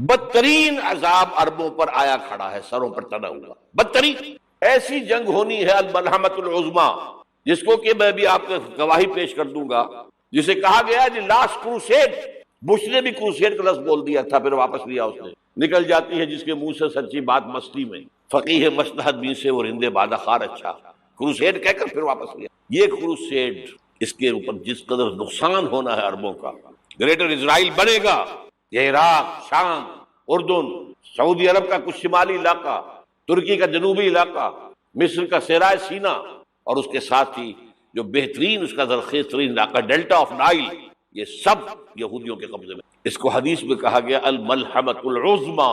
بدترین عذاب عربوں پر آیا کھڑا ہے، سروں پر تنا ہوا بدترین ایسی جنگ ہونی ہے الملحمۃ العظما، جس کو کہ میں بھی آپ کو گواہی پیش کر دوں گا، جسے کہا گیا دی لاسٹ کروسیڈ۔ بش نے بھی کروسیڈ کا لفظ بول دیا تھا، پھر واپس لیا اس نے۔ نکل جاتی ہے جس کے منہ سے سچی بات مستی میں، فقیہ مصلحت بھی سے وہ رندے بادہ خار اچھا، کروسیڈ کہہ کر پھر واپس لیا۔ یہ کروسیڈ، اس کے اوپر جس قدر نقصان ہونا ہے عربوں کا، گریٹر اسرائیل بنے گا، یہ عراق، شام، اردن، سعودی عرب کا کچھ شمالی علاقہ، ترکی کا جنوبی علاقہ، مصر کا صحرائے سینا، اور اس کے ساتھ ہی جو بہترین اس کا زرخیز ترین علاقہ ڈیلٹا آف نائل، یہ سب یہودیوں کے قبضے میں۔ اس کو حدیث میں کہا گیا الملحمۃ العظما۔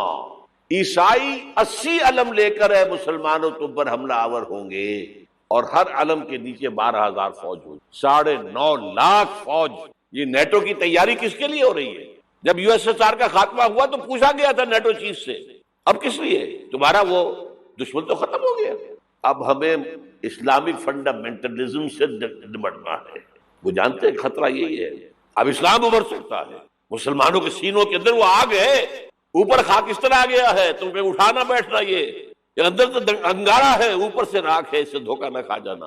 عیسائی 80 علم لے کر اے مسلمانوں تم پر حملہ آور ہوں گے، اور ہر علم کے نیچے 12,000 فوج ہوگی، 9.5 لاکھ فوج۔ یہ نیٹو کی تیاری کس کے لیے ہو رہی ہے؟ جب یو ایس ایس آر کا خاتمہ ہوا تو پوچھا گیا تھا نیٹو چیف سے، اب کس لیے؟ تمہارا وہ دشمن تو ختم ہو گیا، اب ہمیں اسلامک فنڈامنٹلزم سے نمٹنا ہے۔ وہ جانتے ہیں خطرہ یہی ہے، اب اسلام ابھر سکتا ہے، مسلمانوں کے سینوں کے اندر وہ آگ ہے، اوپر خاکستر آ گیا ہے، تم پہ اٹھانا بیٹھنا، یہ اندر تو انگارہ ہے، اوپر سے راکھ ہے، اس سے دھوکہ نہ کھا جانا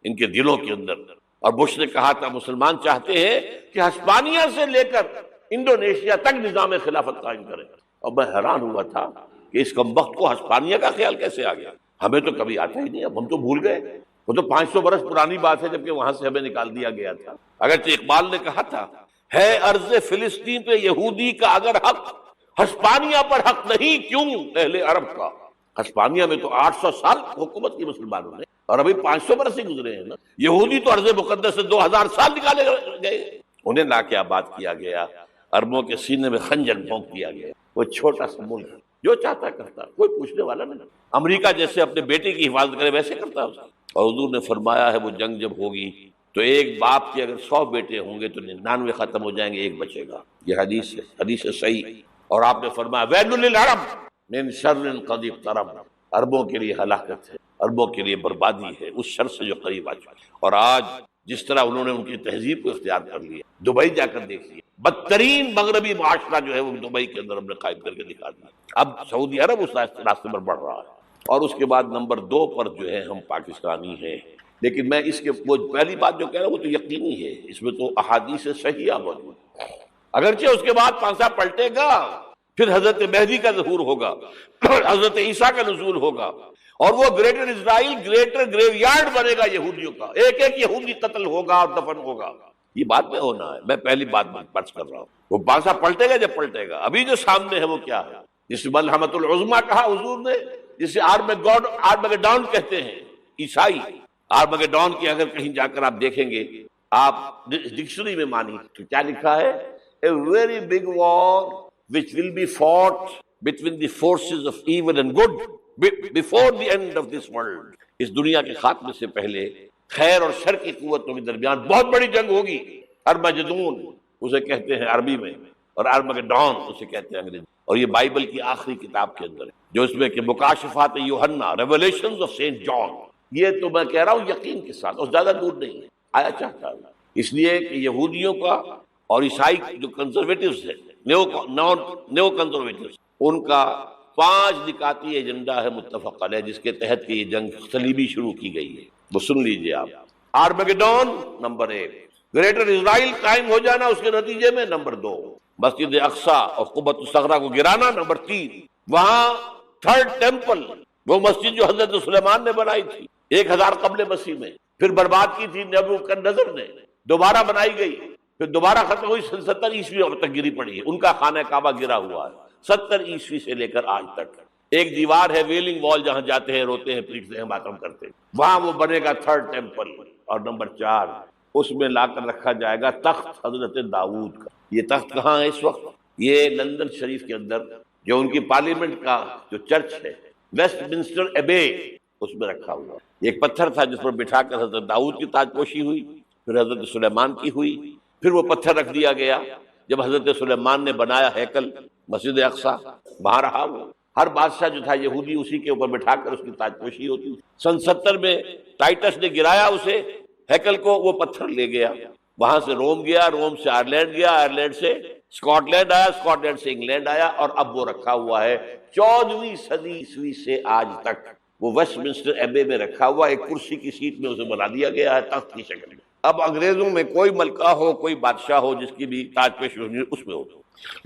ان کے دلوں کے اندر۔ اور بش نے کہا تھا مسلمان چاہتے ہیں کہ ہسپانیہ سے لے کر انڈونیشیا تک نظام خلافت قائم کرے، اور میں حیران ہوا تھا کہ اس کمبخت کو ہسپانیہ کا خیال کیسے آ گیا؟ ہمیں تو کبھی آتا ہی نہیں، اب ہم تو بھول گئے، وہ تو 500 برس پرانی بات ہے جبکہ وہاں سے ہمیں نکال دیا گیا تھا۔ اگرچہ اقبال نے کہا تھا ہے ارض فلسطین پہ یہودی کا اگر حق، ہسپانیہ پر حق نہیں کیوں اہل عرب کا؟ ہسپانیہ میں تو 800 سال حکومت کی مسلمانوں نے، اور ابھی 500 برس ہی گزرے ہیں نا۔ یہودی تو ارض مقدس سے 2000 سال نکالے گئے، انہیں لا کے آباد کیا گیا، عربوں کے سینے میں خنجر بھونک دیا گیا۔ وہ چھوٹا سا ملک جو چاہتا کرتا، کوئی پوچھنے والا نہیں۔ امریکہ جیسے اپنے بیٹے کی حفاظت کرے ویسے کرتا ہے۔ اور حضور نے فرمایا ہے وہ جنگ جب ہوگی تو ایک باپ کے اگر 100 بیٹے ہوں گے تو 99 ختم ہو جائیں گے، ایک بچے گا۔ یہ حدیث ہے، حدیث صحیح۔ اور آپ نے فرمایا ویل للعرب من شر قد اقترب، عربوں کے لیے ہلاکت ہے، عربوں کے لیے بربادی ہے اس شر سے جو قریب آ چکا ہے۔ اور آج جس طرح انہوں نے ان کی تہذیب کو اختیار کر لیا، دبئی جا کر دیکھ لیا، بدترین مغربی معاشرہ جو ہے وہ دبئی کے اندر ہم نے قائم کر کے دکھا دیا۔ اب سعودی عرب اس راستے پر بڑھ رہا ہے، اور اس کے بعد نمبر 2 پر جو ہے ہم پاکستانی ہیں۔ لیکن میں اس کے وہ پہلی بات جو کہہ رہا ہوں وہ تو یقینی ہے، اس میں تو احادیث صحیحہ موجود ہے۔ اگرچہ اس کے بعد پانسا پلٹے گا، پھر حضرت مہدی کا ظہور ہوگا، حضرت عیسیٰ کا نزول ہوگا، اور وہ گریٹر اسرائیل گریٹر گریو یارڈ بنے گا یہودیوں کا، ایک ایک یہودی قتل ہوگا اور دفن ہوگا۔ یہ بات میں ہونا ہے، میں پہلی بات پرچ کر رہا ہوں۔ وہ پانسا پلٹے گا جب پلٹے گا، ابھی جو سامنے ہے وہ کیا ہے؟ جس ملحمۃ العظما کہا حضور نے، جسے آرمگیڈون کہتے ہیں عیسائی۔ آرمگیڈون کی اگر کہیں جا کر آپ دیکھیں گے، آپ ڈکشنری میں مانی تو کیا لکھا ہے؟ A very big war which will be fought between the forces of evil and good before the end of this world۔ اس دنیا کے خاتمے سے پہلے خیر اور شر کی قوتوں کے درمیان بہت بڑی جنگ ہوگی۔ ارمجدون اسے کہتے ہیں عربی میں، اور ارمگیڈون اسے کہتے ہیں انگریزی۔ اور یہ بائبل کی آخری کتاب کے اندر ہے، جو اس میں کہ مکاشفات یوحنا، ریولیشنز آف سینٹ جان۔ یہ تو میں کہہ رہا ہوں یقین کے ساتھ، اور زیادہ دور نہیں ہے، آیا چاہتا ہے۔ اس لیے کہ یہودیوں کا اور عیسائی جو کنزرویٹوز ہیں، نیو کنزرویٹوز، ان کا 5 نکاتی ایجنڈا ہے متفق علیہ، جس کے تحت کہ یہ جنگ صلیبی شروع کی گئی ہے۔ وہ سن لیجئے آپ۔ آرمگیڈون نمبر 1، گریٹر اسرائیل قائم ہو جانا اس کے نتیجے میں نمبر 2، مسجد اقصی اور قبۃ الصخرہ کو گرانا نمبر 3، وہاں 3rd ٹیمپل، وہ مسجد جو حضرت سلیمان نے بنائی تھی 1000 قبل مسیح میں، پھر برباد کی تھی نبوکدنضر نے، دوبارہ بنائی گئی، پھر دوبارہ ختم ہوئی 70 عیسوی تک گری پڑی ہے۔ ان کا خانہ کعبہ گرا ہوا ہے 70 عیسوی سے لے کر آج تک۔ ایک دیوار ہے ویلنگ وال، جہاں جاتے ہیں، روتے ہیں، پیٹتے ہیں، ماتم کرتے ہیں، وہاں وہ بنے گا 3rd ٹیمپل۔ اور نمبر 4، اس میں لا کر رکھا جائے گا تخت حضرت داؤد کا۔ یہ تخت کہاں ہے اس وقت؟ یہ لندن شریف کے اندر جو ان کی پارلیمنٹ کا جو چرچ ہے، ویسٹ منسٹر ایبے، اس میں رکھا ہوا۔ ایک پتھر تھا جس پر بٹھا کر حضرت داؤد کی تاج پوشی ہوئی، پھر حضرت سلیمان کی ہوئی، پھر وہ پتھر رکھ دیا گیا جب حضرت سلیمان نے بنایا ہیکل مسجد اقصی، وہاں رہا وہ۔ ہر بادشاہ جو تھا یہودی اسی کے اوپر بٹھا کر اس کی تاج پوشی ہوتی تھی۔ سن 70 میں ٹائٹس نے گرایا اسے، ہیکل کو، وہ پتھر لے گیا، وہاں سے روم گیا، روم سے آئرلینڈ گیا، آئرلینڈ سے اسکاٹ لینڈ آیا، اسکاٹ لینڈ سے انگلینڈ آیا، اور اب وہ رکھا ہوا ہے 14ویں صدی عیسوی سے آج تک وہ ویسٹ منسٹر ایبے میں رکھا ہوا، ایک کرسی کی سیٹ میں اسے بنا دیا گیا ہے تخت کی شکل میں۔ اب انگریزوں میں کوئی ملکہ ہو، کوئی بادشاہ ہو جس کی بھی تاج پیش اس میں ہو،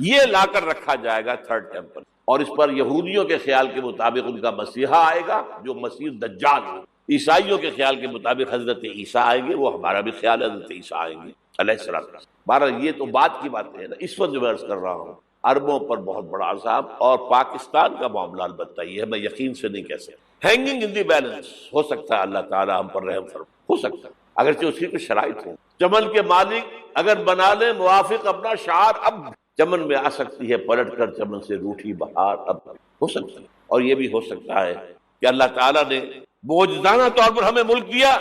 یہ لا کر رکھا جائے گا تھرڈ ٹیمپل، اور اس پر یہودیوں کے خیال کے مطابق ان کا مسیحا آئے گا جو مسیح دجال ہو، عیسائیوں کے خیال کے مطابق حضرت عیسیٰ آئیں گے، وہ ہمارا بھی خیال ہے حضرت عیسیٰ آئیں گے علیہ السلام۔ بہرحال یہ تو بات کی باتیں ہیں نا، اس وقت جو میں عرض کر رہا ہوں عربوں پر بہت بڑا عذاب، اور پاکستان کا معاملہ البتہ یہ ہے، میں یقین سے نہیں کہہ سکتا، ہینگنگ ان دی بیلنس، ہو سکتا ہے اللہ تعالیٰ ہم پر رحم فرمائے، ہو سکتا ہے اگرچہ اس کی کچھ شرائط ہوں۔ چمن کے مالک اگر بنا لیں موافق اپنا شعار، اب چمن میں آ سکتی ہے پلٹ کر چمن سے روٹھی بہار، اب ہو سکتا ہے۔ اور یہ بھی ہو سکتا ہے کہ اللہ تعالیٰ نے معجزانہ طور پر ہمیں ملک دیا،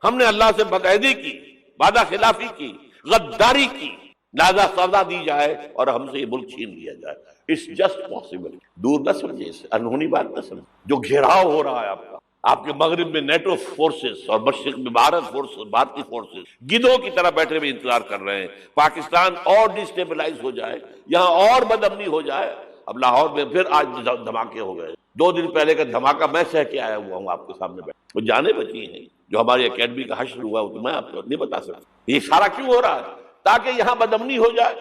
ہم نے اللہ سے بدعہدی کی، وعدہ خلافی کی، غداری کی، لہذا سزا دی جائے اور ہم سے یہ ملک چھین لیا جائے۔ اٹس جسٹ پاسبل، دور نہ سمجھے اسے، انہونی بات نہ سمجھے۔ جو گھیراؤ ہو رہا ہے آپ کے مغرب میں نیٹو فورسز اور مشرق میں بھارت فورسز، بھارتی فورسز گدھوں کی طرح بیٹھے ہوئے انتظار کر رہے ہیں پاکستان اور ڈسٹیبلائز ہو جائے، یہاں اور بدامنی ہو جائے۔ اب لاہور میں پھر آج دھماکے ہو گئے، 2 دن پہلے کا دھماکہ میں سہ کے آیا ہوا ہوں آپ کے سامنے بیٹھ، وہ جانے بچی ہیں، جو ہماری اکیڈمی کا حشر ہوا وہ تو میں آپ کو نہیں بتا سکتا۔ یہ سارا کیوں ہو رہا ہے؟ تاکہ یہاں بدامنی ہو جائے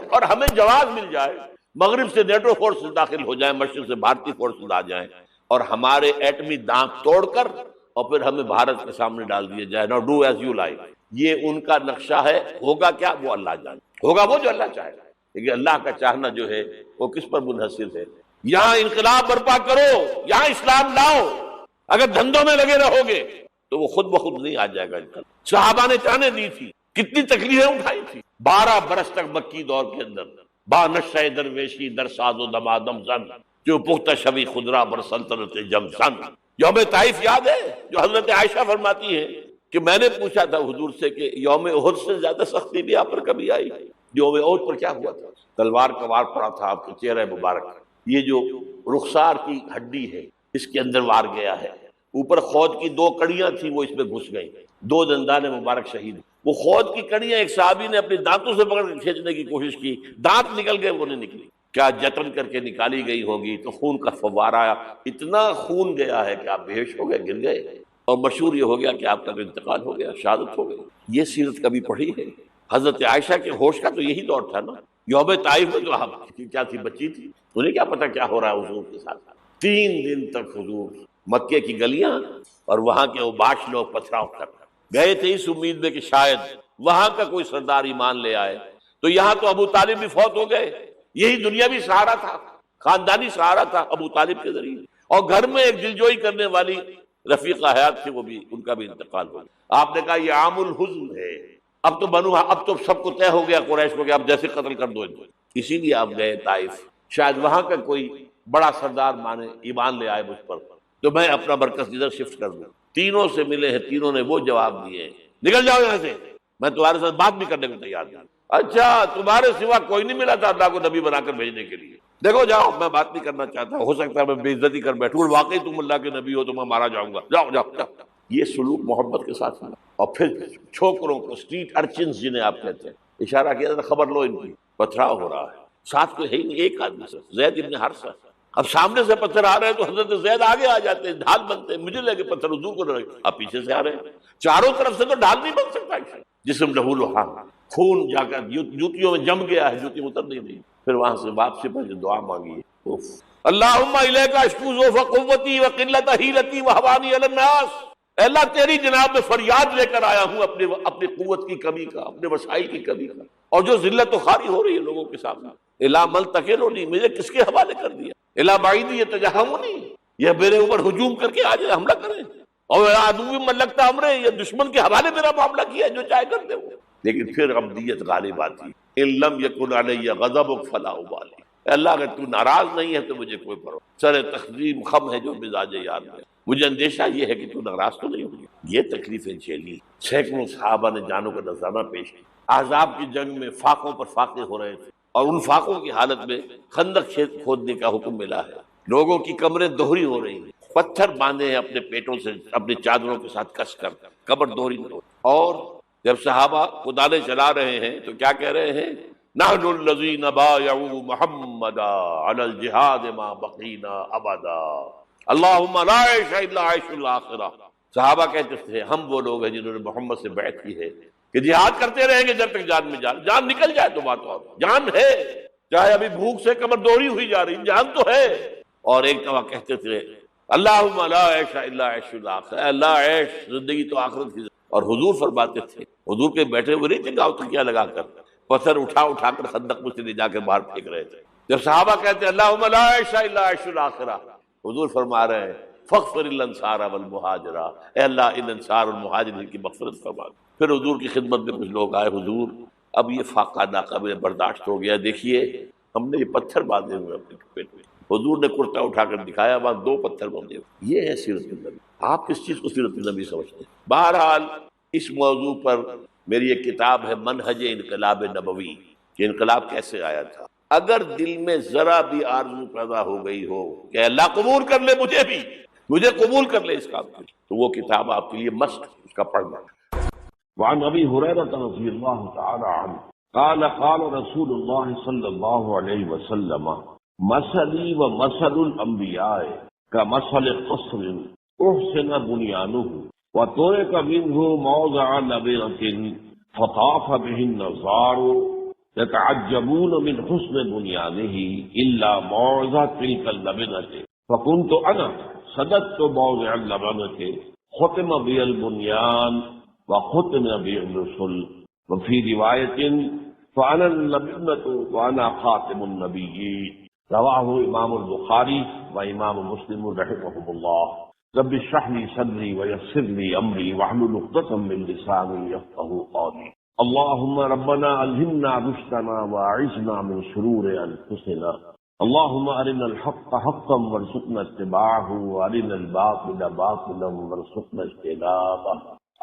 اور ہمیں جواز مل جائے، مغرب سے نیٹو فورسز داخل ہو جائیں، مشرق سے بھارتی فورسز آ جائیں، اور ہمارے ایٹمی دانت توڑ کر اور پھر ہمیں بھارت کے سامنے ڈال دیا جائے۔ نو ڈو ایز یو لائک، یہ ان کا نقشہ ہے۔ ہوگا کیا وہ اللہ جانے، ہوگا وہ جو اللہ چاہے گا، لیکن اللہ کا چاہنا جو ہے وہ کس پر منحصر ہے؟ یہاں انقلاب برپا کرو، یہاں اسلام لاؤ، اگر دھندوں میں لگے رہو گے تو وہ خود بخود نہیں آ جائے گا انقلاب۔ صحابہ نے جانیں دی تھی، کتنی تکلیفیں اٹھائی تھی، 12 برس تک مکی دور کے اندر، با نشہ درویشی در ساز و دمادم زن، جو پختہ شبی خدرا بر سلطنت جم سن۔ یوم طائف یاد ہے جو حضرت عائشہ فرماتی ہے کہ میں نے پوچھا تھا حضور سے کہ یوم احد سے زیادہ سختی بھی آپ پر کبھی آئی؟ یوم احد پر کیا ہوا تھا؟ تلوار کا وار پڑا تھا آپ کے چہرے مبارک، یہ جو رخسار کی ہڈی ہے اس کے اندر وار گیا ہے، اوپر خود کی 2 کڑیاں تھیں وہ اس میں گھس گئیں، 2 دندان مبارک شہید، وہ خود کی کڑیاں ایک صحابی نے اپنے دانتوں سے پکڑ کے کھینچنے کی کوشش کی، دانت نکل گئے، وہ نہیں نکلی، کیا جتن کر کے نکالی گئی ہوگی تو خون کا فوارہ آیا، اتنا خون گیا ہے کہ آپ بے ہوش ہو گئے، گر گئے، اور مشہور یہ ہو گیا کہ آپ کا انتقال ہو گیا، شہادت ہو گئی۔ یہ سیرت کبھی پڑھی ہے؟ حضرت عائشہ کے ہوش کا تو یہی دور تھا نا، یوم طائف میں جو آپ کیا تھی، بچی تھی، انہیں کیا پتا کیا ہو رہا ہے حضور کے ساتھ۔ 3 دن تک حضور مکے کی گلیاں اور وہاں کے اوباش لوگ پتھراؤ کر گئے تھے اس امید میں کہ شاید وہاں کا کوئی سردار ایمان لے آئے، تو یہاں تو ابو طالب بھی فوت ہو گئے، یہی دنیاوی سہارا تھا، خاندانی سہارا تھا ابو طالب کے ذریعے، اور گھر میں ایک دلجوئی کرنے والی رفیقہ حیات تھی، وہ بھی، ان کا بھی انتقال ہو گیا۔ آپ نے کہا یہ عام الحزن ہے، اب تو سب کو طے ہو گیا قریش کو کہ اب جیسے قتل کر دو ان کو، اسی لیے آپ گئے طائف، شاید وہاں کا کوئی بڑا سردار مانے ایمان لے آئے مجھ پر، تو میں اپنا مرکز ادھر شفٹ کر دوں۔ تینوں سے ملے ہیں، تینوں نے وہ جواب دیے، نکل جاؤ یہاں سے، میں تمہارے ساتھ بات بھی کرنے کو تیار نہیں۔ اچھا تمہارے سوا کوئی نہیں ملا تھا اللہ کو نبی بنا کر بھیجنے کے لیے، دیکھو جاؤ، میں بات نہیں کرنا چاہتا، ہو سکتا ہے میں بے عزتی کر بیٹھوں، واقعی تم اللہ کے نبی ہو تو میں مارا جاؤں گا، جاؤ جاؤ جاؤ۔ یہ سلوک محبت کے ساتھ ہوا، اور پھر چھوکروں کو، اسٹریٹ ارچنز جنہیں آپ کہتے ہیں، اشارہ کیا تھا، خبر لو ان کی، پتھراؤ ہو رہا ہے، ساتھ کوئی ہے ہی نہیں، ایک آدمی سے، زید ابن حارثہ۔ اب سامنے سے پتھر آ رہے ہیں تو حضرت زید آگے آ جاتے ہیں، ڈھال بنتے ہیں، مجھے لگے پتھر حضور کو لگے، اب پیچھے سے آ رہے ہیں، چاروں طرف سے تو ڈھال نہیں بن سکتا، جسم لہو لہا، خون جا کر جوتیوں میں جم گیا ہے، جوتی اتر نہیں رہی، پھر وہاں سے واپسی پر جو دعا مانگی ہے، اللہم الیک اشکو ضعف قوتی وقلت حیلتی وہوانی علی الناس، اے اللہ تیری جناب میں فریاد لے کر آیا ہوں اپنی قوت کی کمی کا، اپنے وسائل کی کمی کا، اور جو ذلت و خواری ہو رہی ہے لوگوں کے سامنے، الا ملتقلونی، مجھے کس کے حوالے کر دیا، الا بعیدی یتجہمونی، یہ میرے اوپر ہجوم کر کے آج حملہ کریں، اور عدو ملکتا امرے، یہ دشمن کے حوالے میرا معاملہ کیا ہے، جو چاہے کر دے وہ۔ لیکن پھر ابدیت غالب آتی، ان لم یکن علی غضبک فلا ابالی، اللہ اگر تو ناراض نہیں ہے تو مجھے کوئی پرواہ، سر تقدیم خم ہے جو مزاج یار میں، مجھے اندیشہ یہ ہے کہ تو ناراض تو نہیں ہوگی۔ یہ تکلیفیں جھیلی، سینکڑوں صحابہ نے جانوں کا نذرانہ پیش کیا، احزاب کی جنگ میں فاقوں پر فاقے ہو رہے تھے، اور ان فاقوں کی حالت میں خندق کھودنے کا حکم ملا ہے، لوگوں کی کمریں دوہری ہو رہی ہیں، پتھر باندھے ہیں اپنے پیٹوں سے، اپنی چادروں کے ساتھ کس کر، قبر دوہری ہو، اور جب صحابہ کدالیں چلا رہے ہیں تو کیا کہہ رہے ہیں، نحن الذین بایعوا محمدا علی الجہاد ما بقینا ابدا اللہم لا عیش الا عیش الاخرہ۔ صحابہ کہتے تھے ہم وہ لوگ ہیں جنہوں نے محمد سے بیعت کی ہے کہ جہاد کرتے رہیں گے جب تک جان میں جان نکل جائے تو بات اور جان ہے، چاہے ابھی بھوک سے کمر دوڑی ہوئی جا رہی جان تو ہے۔ اور ایک دفعہ کہتے تھے اللہم لا عیش الا عیش الاخرہ، اے اللہ عیش زندگی تو آخرت کی۔ اور حضور فرماتے تھے، حضور کے بیٹھے ہوئے نہیں تھے گاؤں تکیہ لگا کر، پتھر اٹھا اٹھا کر خندق میں سے لے جا کے باہر پھینک رہے تھے۔ جب صحابہ کہتے ہیں اللہم لا عیش الا عیش الاخرہ، حضور فرما رہے ہیں فاغفر الانصار والمہاجرہ، اے اللہ ان انصار اور مہاجرین کی مغفرت فرما۔ پھر حضور کی خدمت میں کچھ لوگ آئے، حضور اب یہ فاقہ ناقابل برداشت ہو گیا، دیکھیے ہم نے یہ پتھر باندھے ہوئے اپنے پیٹ میں۔ حضور نے کرتا اٹھا کر دکھایا، وہاں 2 پتھر باندھے ہوئے۔ یہ ہے سیرت النبی۔ آپ کس چیز کو سیرت النبی سمجھتے ہیں؟ بہرحال اس موضوع پر میری ایک کتاب ہے منہج انقلاب نبوی، کہ انقلاب کیسے آیا تھا۔ اگر دل میں ذرا بھی آرزو پیدا ہو گئی ہو کہ اللہ قبول کر لے مجھے قبول کر لے اس کام کے، تو وہ کتاب آپ کے لیے مست ہے، اس کا پڑھنا۔ وعن ابی ہریرہ رضی اللہ تعالی عنہ قال قال رسول اللہ صلی اللہ علیہ وسلم مثلی و مثل الانبیاء کمثل قصر احسن بنیانہ وترك منه موضع لبنة فطاف به النظار يتعجبون من حسن بنيانه إلا موضع تلك اللبنة فكنت أنا سددت موضع اللبنة ختم بي البنيان وختم بي الرسل وفي رواية فأنا اللبنة وأنا خاتم النبيين رواه امام البخاری و امام مسلم رحمهم اللہ۔ رب اشرح لي صدري ويسر لي امري واحلل عقدة من لساني يفقهوا قولي۔ اللهم ربنا الهمنا رشدنا واعذنا من شرور انفسنا، اللهم ارنا الحق حقا وارزقنا اتباعه وارنا الباطل باطلا وارزقنا اجتنابه،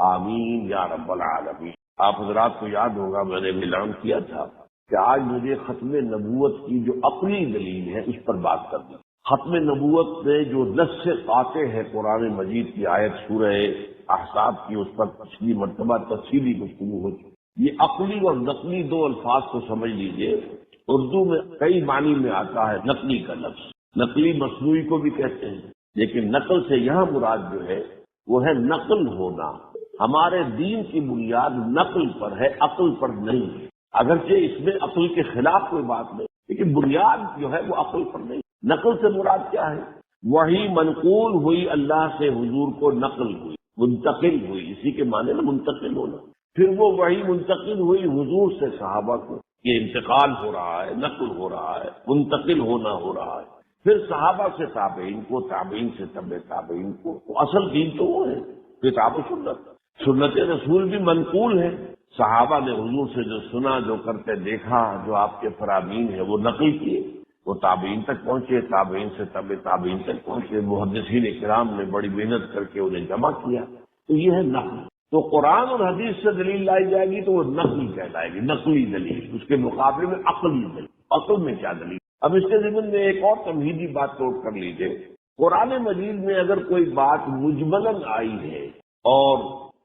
آمین یا رب العالمین۔ آپ حضرات کو یاد ہوگا میں نے اعلان کیا تھا کہ آج مجھے ختم نبوت کی جو عقلی دلیل ہے اس پر بات کرنی۔ ختم نبوت میں جو نص قاطع ہے قرآن مجید کی آیت سورہ احزاب کی، اس پر پچھلی مرتبہ تفصیلی گفتگو ہو چکی۔ یہ عقلی اور نقلی 2 الفاظ کو سمجھ لیجئے۔ اردو میں کئی معنی میں آتا ہے نقلی کا لفظ، نقلی مصنوعی کو بھی کہتے ہیں، لیکن نقل سے یہاں مراد جو ہے وہ ہے نقل ہونا۔ ہمارے دین کی بنیاد نقل پر ہے، عقل پر نہیں ہے، اگرچہ اس میں عقل کے خلاف کوئی بات نہیں، لیکن بنیاد جو ہے وہ عقل پر نہیں۔ نقل سے مراد کیا ہے؟ وہی منقول ہوئی اللہ سے حضور کو نقل ہوئی، منتقل ہوئی، اسی کے معنی میں منتقل ہونا۔ پھر وہ وہی منتقل ہوئی حضور سے صحابہ کو، یہ انتقال ہو رہا ہے، نقل ہو رہا ہے، منتقل ہونا ہو رہا ہے۔ پھر صحابہ سے تابعین کو، تابعین سے تبع تابعین کو۔ اصل دین تو وہ ہے کتاب و سنت۔ سنت رسول بھی منقول ہے، صحابہ نے حضور سے جو سنا، جو کرتے دیکھا، جو آپ کے فرامین ہیں وہ نقل کیے، وہ تابعین تک پہنچے، تابعین سے تبع تابعین تک پہنچے، محدثین کرام نے بڑی محنت کر کے انہیں جمع کیا۔ تو یہ ہے نقل۔ تو قرآن اور حدیث سے دلیل لائی جائے گی تو وہ نقل کہلائے گی، نقلی دلیل۔ اس کے مقابلے میں عقلی دلیل۔ عقل میں کیا دلیل؟ اب اس کے ضمن میں ایک اور تمہیدی بات نوٹ کر لیجیے۔ قرآن مجید میں اگر کوئی بات مجملاً آئی ہے اور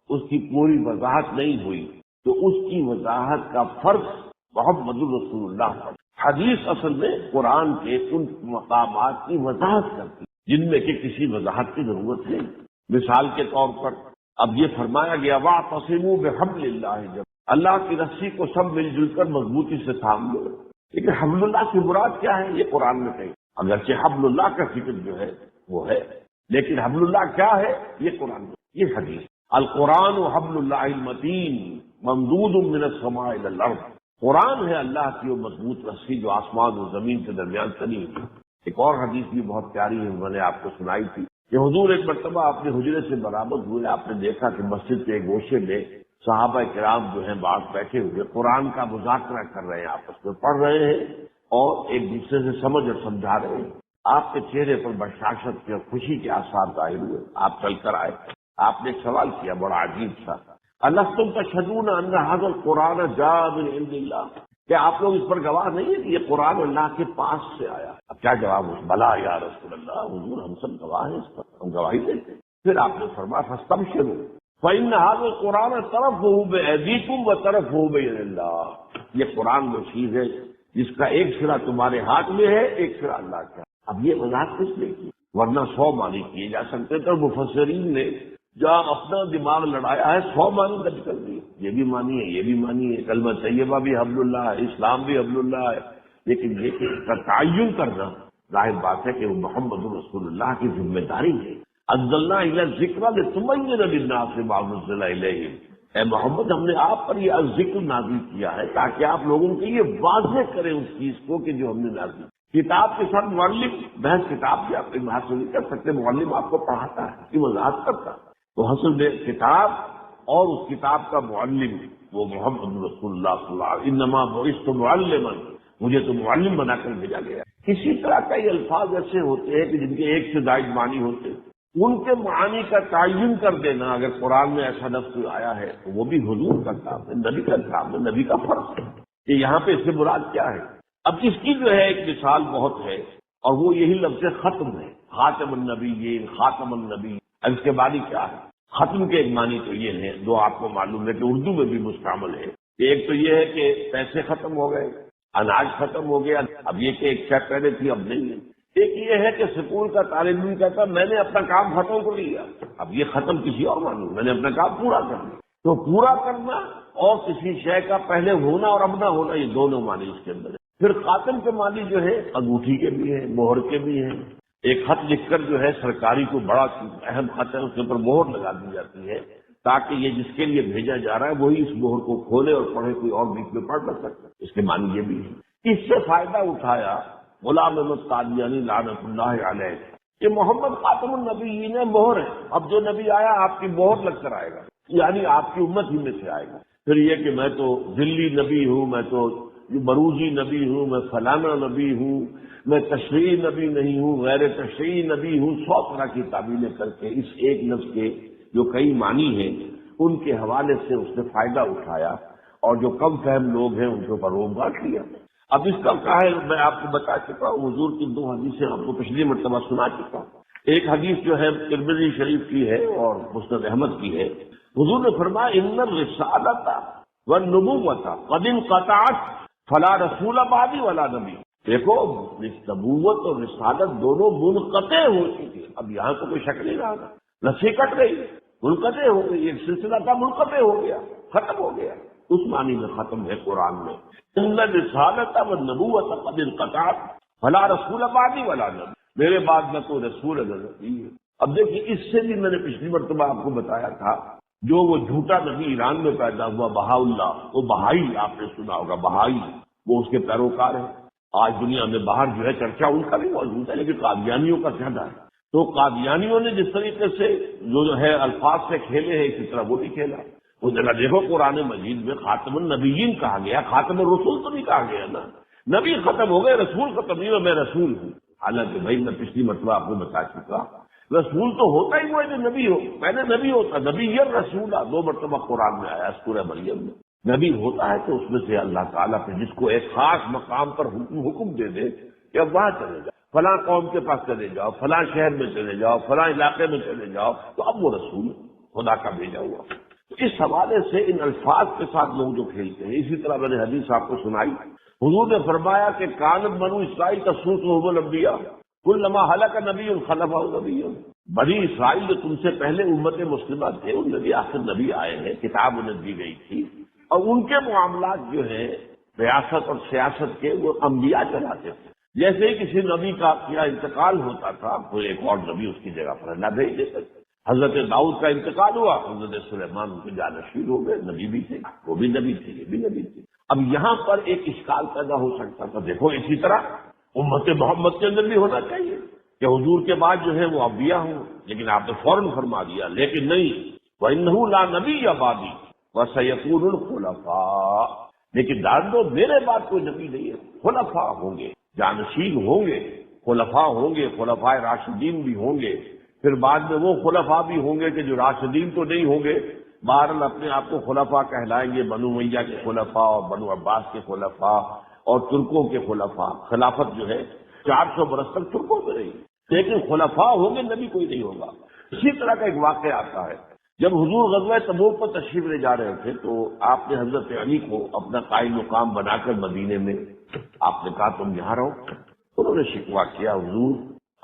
اس کی پوری وضاحت نہیں ہوئی تو اس کی وضاحت کا فرض محمد رسول اللہ پر۔ حدیث اصل میں قرآن کے ان مقامات کی وضاحت کرتی جن میں کہ کسی وضاحت کی ضرورت نہیں۔ مثال کے طور پر اب یہ فرمایا گیا واعتصموا بحبل اللہ، جب اللہ کی رسی کو سب مل جل کر مضبوطی سے تھام لو۔ لیکن حبل اللہ کی مراد کیا ہے؟ یہ قرآن میں کہیں، اگرچہ حبل اللہ کا ذکر جو ہے وہ ہے، لیکن حبل اللہ کیا ہے یہ قرآن میں، یہ حدیث۔ القرآن حبل اللہ المتین ممدود من السماء الى الارض، قرآن ہے اللہ کی وہ مضبوط رسی جو آسمان و زمین کے درمیان تنی ہوئی۔ ایک اور حدیث بھی بہت پیاری ہے، میں نے آپ کو سنائی تھی کہ حضور ایک مرتبہ اپنے حجرے سے برآمد ہوئے، آپ نے دیکھا کہ مسجد کے ایک گوشے میں صحابہ کرام جو ہیں بعض بیٹھے ہوئے قرآن کا مذاکرہ کر رہے ہیں، آپس میں پڑھ رہے ہیں اور ایک دوسرے سے سمجھ اور سمجھا رہے ہیں۔ آپ کے چہرے پر بشاشت کے اور خوشی کے آثار ظاہر ہوئے۔ آپ چل کر آئے، آپ نے ایک سوال کیا بڑا عجیب سا، الستم تشہدون ان ھذا القرآن جاء من عند اللہ، کیا آپ لوگ اس پر گواہ نہیں ہیں کہ یہ قرآن اللہ کے پاس سے آیا؟ اب کیا جواب ہے؟ بلا یا رسول اللہ، حضور ہم سب گواہ ہیں، اس پر ہم گواہی دیتے ہیں۔ پھر آپ نے فرمایا فاستبشروا فإن ھذا القرآن طرفه بأيديكم وطرفه بيد اللہ، یہ قرآن وہ چیز ہے جس کا ایک سرا تمہارے ہاتھ میں ہے، ایک سرا اللہ کا۔ اب یہ وضاحت کس نے کی؟ ورنہ 100 معنی کیے جا سکتے تھے، مفسرین نے جہاں اپنا دماغ لڑایا ہے 100 معنی درج کر دیے، یہ بھی معنی ہے، یہ بھی معنی ہے، کلمہ طیبہ بھی حبل اللہ ہے، اسلام بھی حبل اللہ ہے، لیکن یہ کہ اس کا تعین کرنا ظاہر بات ہے کہ وہ محمد رسول اللہ کی ذمہ داری ہے۔ انزلنا الی الذکر لتبین للناس ما نزل الیہم، اے محمد ہم نے آپ پر یہ ذکر نازل کیا ہے تاکہ آپ لوگوں کے لیے واضح کریں اس چیز کو کہ جو ہم نے نازل کی۔ کتاب کے ساتھ معلم بحث کتاب سے آپ بحث نہیں کر سکتے، معلم آپ کو پڑھاتا ہے، اس کی وضاحت کرتا ہے۔ تو حاصل میں کتاب اور اس کتاب کا معلم وہ محمد رسول اللہ صلی اللہ علیہ وسلم، انما بعثت معلما، مجھے تو معلم بنا کر بھیجا گیا۔ کسی طرح کا یہ الفاظ ایسے ہوتے ہیں کہ جن کے ایک سے زائد معنی ہوتے ہیں، ان کے معانی کا تعین کر دینا اگر قرآن میں ایسا لفظ آیا ہے تو وہ بھی حضور کا کام ہے، نبی کا کام ہے، نبی کا فرض ہے کہ یہاں پہ اس سے مراد کیا ہے۔ اب اس کی جو ہے ایک مثال بہت ہے اور وہ یہی لفظ ختم ہے، خاتم النبیین، خاتم النبی۔ اب اس کے بعد ہی کیا ہے؟ ختم کے ایک معنی تو یہ ہے، جو آپ کو معلوم ہے کہ اردو میں بھی مستعمل ہے، کہ ایک تو یہ ہے کہ پیسے ختم ہو گئے، اناج ختم ہو گیا، اب یہ کہ ایک شے پہلے تھی اب نہیں ہے۔ ایک یہ ہے کہ سکول کا طالب علم کہتا میں نے اپنا کام ختم کر لیا، اب یہ ختم کسی اور معنی، میں نے اپنا کام پورا کر لیا۔ تو پورا کرنا اور کسی شے کا پہلے ہونا اور اب نہ ہونا، یہ دونوں معنی اس کے اندر ہے۔ پھر خاتم کے معنی جو ہے انگوٹھی کے بھی ہیں، مہر کے بھی ہیں۔ ایک خط لکھ کر جو ہے سرکاری کو بڑا اہم خط ہے، اس کے اوپر مہر لگا دی جاتی ہے تاکہ یہ جس کے لیے بھیجا جا رہا ہے وہی اس مہر کو کھولے اور پڑھے، کوئی اور بیچ میں پڑھ نہ سکتا۔ اس کے معنی یہ بھی ہے۔ اس سے فائدہ اٹھایا غلام احمد قادیانی لعنت اللہ علیہ کہ محمد خاتم النبیین مہر ہے، اب جو نبی آیا آپ کی مہر لگ کر آئے گا، یعنی آپ کی امت ہی میں سے آئے گا۔ پھر یہ کہ میں تو ذلی نبی ہوں، میں تو بروزی نبی ہوں، میں فلانا نبی ہوں، میں تشریعی نبی نہیں ہوں، غیر تشریعی نبی ہوں، 100 طرح کی تعبیریں کر کے اس ایک لفظ کے جو کئی معنی ہیں ان کے حوالے سے اس نے فائدہ اٹھایا اور جو کم فہم لوگ ہیں ان کے اوپر روبگار کیا۔ اب اس کا کیا ہے، میں آپ کو بتا چکا ہوں، حضور کی 2 حدیثیں آپ کو پچھلی مرتبہ سنا چکا ہوں۔ ایک حدیث جو ہے ترمذی شریف کی ہے اور مسند احمد کی ہے، حضور نے فرمایا ان الرسالۃ والنبوۃ قد انقطعت فلا رسول بعدی ولا نبی۔ دیکھو نبوت اور رسالت دونوں منقطع ہو چکی ہے، اب یہاں تو کوئی شک نہیں رہا، رسی کٹ گئی، منقطع ہو گئی، ایک سلسلہ تھا منقطع ہو گیا، ختم ہو گیا، اس معنی میں ختم ہے قرآن میں۔ ان الرسالۃ والنبوۃ قد انقطعت فلا رسول بعدی ولا نبی، میرے بعد نہ کوئی رسول نہ نبی ہے۔ اب دیکھیے اس سے بھی میں نے پچھلی مرتبہ آپ کو بتایا تھا، جو وہ جھوٹا نبی ایران میں پیدا ہوا بہا اللہ، وہ بہائی، آپ نے سنا ہوگا بہائی، وہ اس کے پیروکار ہیں۔ آج دنیا میں باہر جو ہے چرچا ان کا بھی موجود ہے، لیکن قادیانیوں کا زیادہ ہے۔ تو قادیانیوں نے جس طریقے سے جو ہے الفاظ سے کھیلے ہیں اسی طرح وہ بھی کھیلا۔ وہ جگہ دیکھو قرآن مجید میں خاتم النبیین کہا گیا، خاتم الرسول تو نہیں کہا گیا نا، نبی ختم ہو گئے رسول ختم نہیں، میں رسول ہوں۔ حالانکہ بھائی میں پچھلی مرتبہ آپ کو بتا چکا رسول تو ہوتا ہی وہ ہے جو نبی ہو، پہلے نبی ہوتا، نبی یہ رسول 2 مرتبہ قرآن میں آیا سورہ مریم میں۔ نبی ہوتا ہے تو اس میں سے اللہ تعالیٰ پہ جس کو ایک خاص مقام پر حکم دے دے کہ اب وہاں چلے جاؤ، فلاں قوم کے پاس چلے جاؤ، فلاں شہر میں چلے جاؤ، فلاں علاقے میں چلے جاؤ، تو اب وہ رسول خدا کا بھیجا ہوا۔ تو اس حوالے سے ان الفاظ کے ساتھ لوگ جو کھیلتے ہیں، اسی طرح میں نے حدیث آپ کو سنائی، حضور نے فرمایا کہ کانت بنو اسرائیل تسوسهم الانبیاء کلما ہلک نبی خلفہ نبی۔ بنی اسرائیل جو تم سے پہلے امت مسلمہ تھے ان میں بھی آخر نبی آئے ہیں، کتاب انہیں دی گئی تھی، اور ان کے معاملات جو ہیں ریاست اور سیاست کے وہ انبیاء چلاتے تھے۔ جیسے ہی کسی نبی کا کیا انتقال ہوتا تھا کوئی ایک اور نبی اس کی جگہ پر اللہ بھیج دیتے تھے۔ حضرت داؤد کا انتقال ہوا، حضرت سلیمان ان کے جانشین ہو گئے، نبی بھی تھے، وہ بھی نبی تھے، یہ بھی نبی تھے۔ اب یہاں پر ایک اشکال پیدا ہو سکتا تھا، دیکھو اسی طرح امت محمد کے اندر بھی ہونا چاہیے کہ حضور کے بعد جو ہے وہ انبیاء ہوں، لیکن آپ نے فوراً فرما دیا، لیکن نہیں، وَإِنَّهُ لَا نَبِيَّ بَعْدِي وَسَيَكُونُ الْخُلَفَاءُ، لیکن جان دو میرے بعد کوئی نبی نہیں ہے، خلفاء ہوں گے، جانشین ہوں گے، خلفاء ہوں گے، خلفاء راشدین بھی ہوں گے، پھر بعد میں وہ خلفاء بھی ہوں گے کہ جو راشدین تو نہیں ہوں گے، بہرحال اپنے آپ کو خلفاء کہلائیں گے، بنو امیہ کے خلفاء اور بنو عباس کے خلفاء اور ترکوں کے خلفاء۔ خلافت جو ہے 400 برس تک ترکوں میں رہی، لیکن خلفاء ہوں گے، نبی کوئی نہیں ہوگا۔ اسی طرح کا ایک واقعہ آتا ہے جب حضور غزوہ تبوک پر تشریف لے جا رہے تھے تو آپ نے حضرت علی کو اپنا قائم مقام بنا کر مدینے میں آپ نے کہا تم یہاں رہو. انہوں نے شکوہ کیا حضور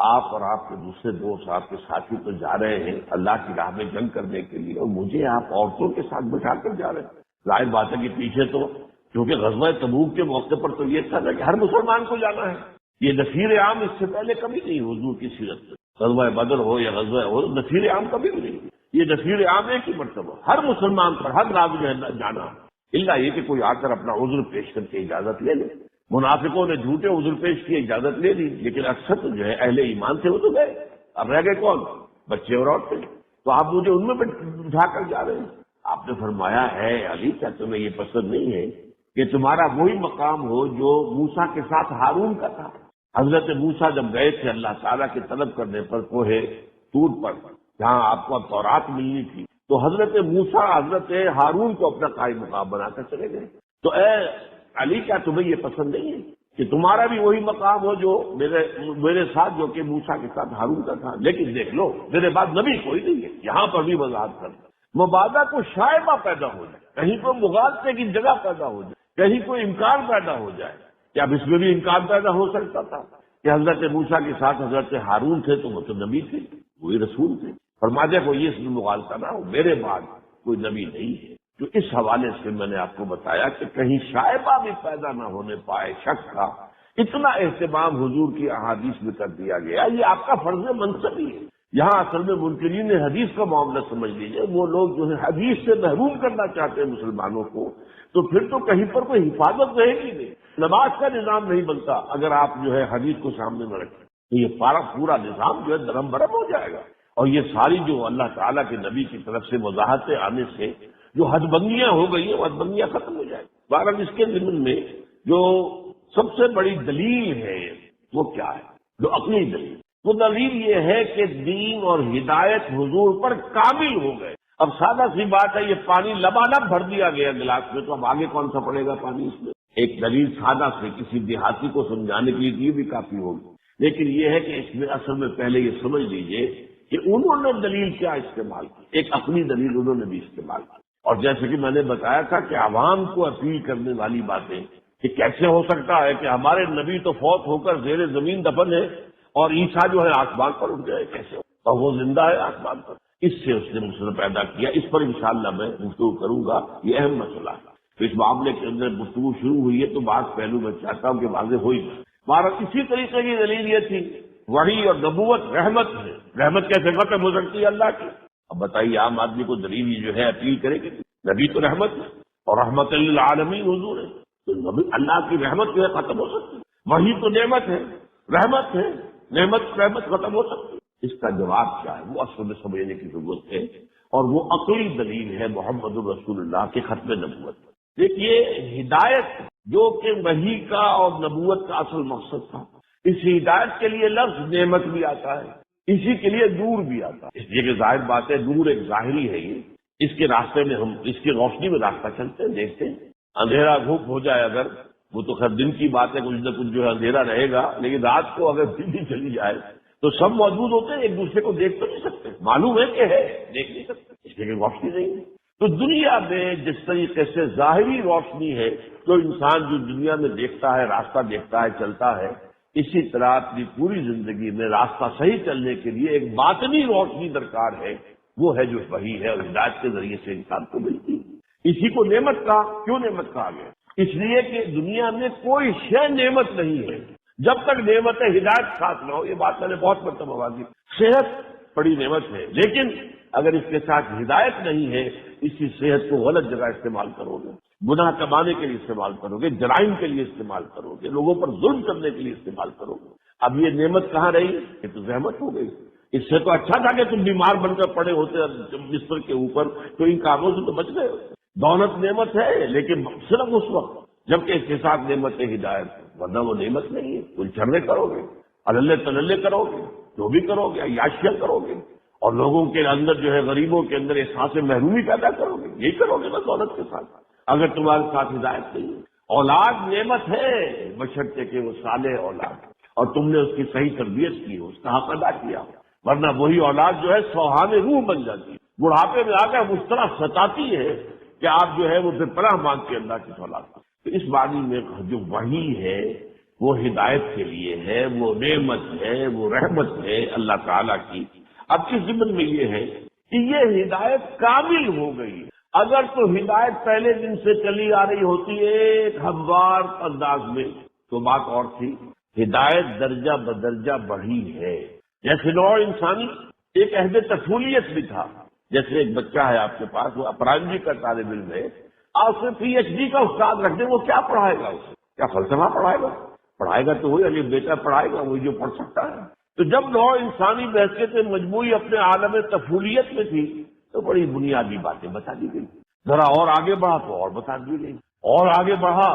آپ اور آپ کے دوسرے دوست آپ کے ساتھی تو جا رہے ہیں اللہ کی راہ میں جنگ کرنے کے لیے اور مجھے آپ عورتوں کے ساتھ بٹھا کر جا رہے ہیں. ظاہر بات ہے کہ پیچھے تو کیونکہ غزوہ تبوک کے موقع پر تو یہ تھا نا کہ ہر مسلمان کو جانا ہے. یہ نفیر عام اس سے پہلے کبھی نہیں حضور کی سیرت میں. غزوہ بدر ہو یا غزوہ ہو نفیر عام کبھی بھی نہیں. یہ نفیر عام ایک ہی مرتبہ ہر مسلمان پر ہر راوی ہے جانا الا یہ کہ کوئی آ کر اپنا عذر پیش کر کے اجازت لے لے. منافقوں نے جھوٹے عذر پیش کیے اجازت لے لی لیکن اکثر تو جو ہے اہل ایمان تھے وہ تو گئے. اب رہ گئے کون؟ بچے اور عورتیں. تو آپ مجھے ان میں بٹھا کر جا رہے ہیں. آپ نے فرمایا ہے علی کیا تمہیں یہ پسند نہیں ہے کہ تمہارا وہی مقام ہو جو موسیٰ کے ساتھ ہارون کا تھا. حضرت موسیٰ جب گئے تھے اللہ تعالیٰ کی طلب کرنے پر کوہ طور پر جہاں آپ کو تورات ملنی تھی تو حضرت موسیٰ حضرت ہارون کو اپنا قائم مقام بنا کر چلے گئے. تو اے علی کیا تمہیں یہ پسند نہیں ہے کہ تمہارا بھی وہی مقام ہو جو میرے ساتھ جو کہ موسیٰ کے ساتھ ہارون کا تھا. لیکن دیکھ لو میرے بعد نبی کوئی نہیں ہے. یہاں پر بھی وضاحت کرنا مبادہ کو شائبہ پیدا ہو جائے کہیں کوئی مغالطے کی جگہ پیدا ہو جائے کہیں کوئی امکان پیدا ہو جائے. کیا اب اس میں بھی امکان پیدا ہو سکتا تھا کہ حضرت موسیٰ کے ساتھ حضرت ہارون تھے تو وہ تو نبی تھے وہی رسول تھے. فرماتے کو یہ اس میں مغالطہ نہ ہو میرے بعد کوئی نبی نہیں ہے. تو اس حوالے سے میں نے آپ کو بتایا کہ کہیں شائبہ بھی پیدا نہ ہونے پائے شک کا اتنا اہتمام حضور کی احادیث میں کر دیا گیا. یہ آپ کا فرض منصبی ہے. یہاں اصل میں منکرین حدیث کا معاملہ سمجھ لیجیے. وہ لوگ جو ہے حدیث سے محروم کرنا چاہتے ہیں مسلمانوں کو تو پھر تو کہیں پر کوئی حفاظت رہے گی نہیں. نماز کا نظام نہیں بنتا اگر آپ جو ہے حدیث کو سامنے نہ رکھیں تو یہ پورا نظام جو ہے درم برم ہو جائے گا. اور یہ ساری جو اللہ تعالیٰ کے نبی کی طرف سے وضاحتیں آنے سے جو حد بندیاں ہو گئی ہیں وہ حد بندیاں ختم ہو جائیں. بہرحال اس کے ضمن میں جو سب سے بڑی دلیل ہے وہ کیا ہے؟ جو عقلی دلیل وہ دلیل یہ ہے کہ دین اور ہدایت حضور پر کامل ہو گئے. اب سادہ سی بات ہے یہ پانی لبالب بھر دیا گیا گلاس میں تو اب آگے کون سا پڑے گا پانی اس میں. ایک دلیل سادہ سے کسی دیہاتی کو سمجھانے کے لیے یہ بھی کافی ہوگی. لیکن یہ ہے کہ اس میں اصل میں پہلے یہ سمجھ لیجئے کہ انہوں نے دلیل کیا استعمال کی. ایک عقلی دلیل انہوں نے بھی استعمال کی. اور جیسے کہ میں نے بتایا تھا کہ عوام کو اپیل کرنے والی باتیں کہ کیسے ہو سکتا ہے کہ ہمارے نبی تو فوت ہو کر زیر زمین دفن ہے اور عیسیٰ جو ہے آسمان پر اٹھ گئے کیسے ہو اور وہ زندہ ہے آسمان پر. اس سے اس نے مسئلہ پیدا کیا. اس پر انشاءاللہ میں گفتگو کروں گا. یہ اہم مسئلہ ہے. تو اس معاملے کے اندر گفتگو شروع ہوئی ہے تو بعض پہلو میں چاہتا ہوں کہ واضح ہوئی جائے. بہرحال اسی طریقے کی دلیل یہ تھی وحی اور نبوت رحمت ہے. رحمت کیسے ختم ہو سکتی ہے اللہ کی؟ اب بتائیے عام آدمی کو دلیل جو ہے اپیل کرے کہ نبی تو رحمت ہے اور رحمت للعالمین حضور ہے تو نبی اللہ کی رحمت جو ہے ختم ہو سکتی ہے. وحی تو نعمت ہے رحمت ہے رحمت ختم ہو سکتی ہے. اس کا جواب کیا ہے وہ اصل میں سمجھنے کی ضرورت ہے اور وہ عقلی دلیل ہے محمد الرسول اللہ کے ختم نبوت پر. دیکھیے ہدایت جو کہ وحی کا اور نبوت کا اصل مقصد تھا اس ہدایت کے لیے لفظ نعمت بھی آتا ہے اسی کے لیے نور بھی آتا ہے. اس لیے کہ ظاہر بات ہے نور ایک ظاہری ہے. یہ اس کے راستے میں ہم اس کی روشنی میں راستہ چلتے ہیں دیکھتے ہیں. اندھیرا دھوپ ہو جائے اگر وہ تو خیر دن کی بات ہے کچھ نہ کچھ جو ہے اندھیرا رہے گا لیکن رات کو اگر بجلی چلی جائے تو سب موجود ہوتے ہیں ایک دوسرے کو دیکھ تو نہیں سکتے. معلوم ہے کہ ہے دیکھ نہیں سکتے اس لیے کہ روشنی نہیں ہے. تو دنیا میں جس طریقے سے ظاہری روشنی ہے تو انسان جو دنیا میں دیکھتا ہے راستہ دیکھتا ہے چلتا ہے اسی طرح اپنی پوری زندگی میں راستہ صحیح چلنے کے لیے ایک باطنی روشنی درکار ہے. وہ ہے جو وحی ہے اور ہدایت کے ذریعے سے انسان کو ملتی ہے. اسی کو نعمت کہا. کیوں نعمت کہا گیا؟ اس لیے کہ دنیا میں کوئی شے نعمت نہیں ہے جب تک نعمت ہدایت ساتھ نہ ہو. یہ بات میں نے بہت مرتبہ واضح. صحت بڑی نعمت ہے لیکن اگر اس کے ساتھ ہدایت نہیں ہے اسی صحت کو غلط جگہ استعمال کرو گے گناہ کمانے کے لیے استعمال کرو گے جرائم کے لیے استعمال کرو گے لوگوں پر ظلم کرنے کے لیے استعمال کرو گے. اب یہ نعمت کہاں رہی؟ یہ تو زحمت ہو گئی. اس سے تو اچھا تھا کہ تم بیمار بن کر پڑے ہوتے بستر کے اوپر تو ان کاموں سے تو بچ گئے. دولت نعمت ہے لیکن صرف اس وقت جبکہ اس کے ساتھ نعمت ہدایت ورنہ وہ نعمت نہیں ہے. کل چرنے کرو گے اللہ تللے کرو گے جو بھی کرو گے عیاشیاں کرو گے اور لوگوں کے اندر جو ہے غریبوں کے اندر احساس محرومی پیدا کرو گے. یہی کرو گے نا دولت کے ساتھ اگر تمہارے ساتھ ہدایت نہیں ہے. اولاد نعمت ہے بشرطے کہ وہ صالح اولاد اور تم نے اس کی صحیح تربیت کی اس کا حق ادا کیا ورنہ وہی اولاد جو ہے سوہان روح بن جاتی ہے. بڑھاپے میں آ کر اس طرح ستاتی ہے کہ آپ جو ہے وہ پھر پناہ مانگتے اللہ کی اولاد کو۔ تو اس معنی میں جو وحی ہے وہ ہدایت کے لیے ہے، وہ نعمت ہے، وہ رحمت ہے اللہ تعالیٰ کی۔ اب اس ضمن میں یہ ہے کہ یہ ہدایت کامل ہو گئی۔ اگر تو ہدایت پہلے دن سے چلی آ رہی ہوتی ہے ایک ہموار انداز میں تو بات اور تھی۔ ہدایت درجہ بدرجہ بڑھی ہے۔ جیسے نوع انسانی ایک عہد طفولیت بھی تھا، جیسے ایک بچہ ہے آپ کے پاس، وہ اپرائمری کا طالب علم ہے، اور اسے پی ایچ ڈی کا استاد رکھ دیں، وہ کیا پڑھائے گا؟ اسے کیا فلسفہ پڑھائے گا تو وہی علی بیٹا پڑھائے گا، وہی جو پڑھ سکتا ہے۔ تو جب نوع انسانی بحثیت مجموعی اپنے عالم طفولیت میں تھی تو بڑی بنیادی باتیں بتا دی گئی، ذرا اور آگے بڑھا تو اور بتا دی گئی، اور آگے بڑھا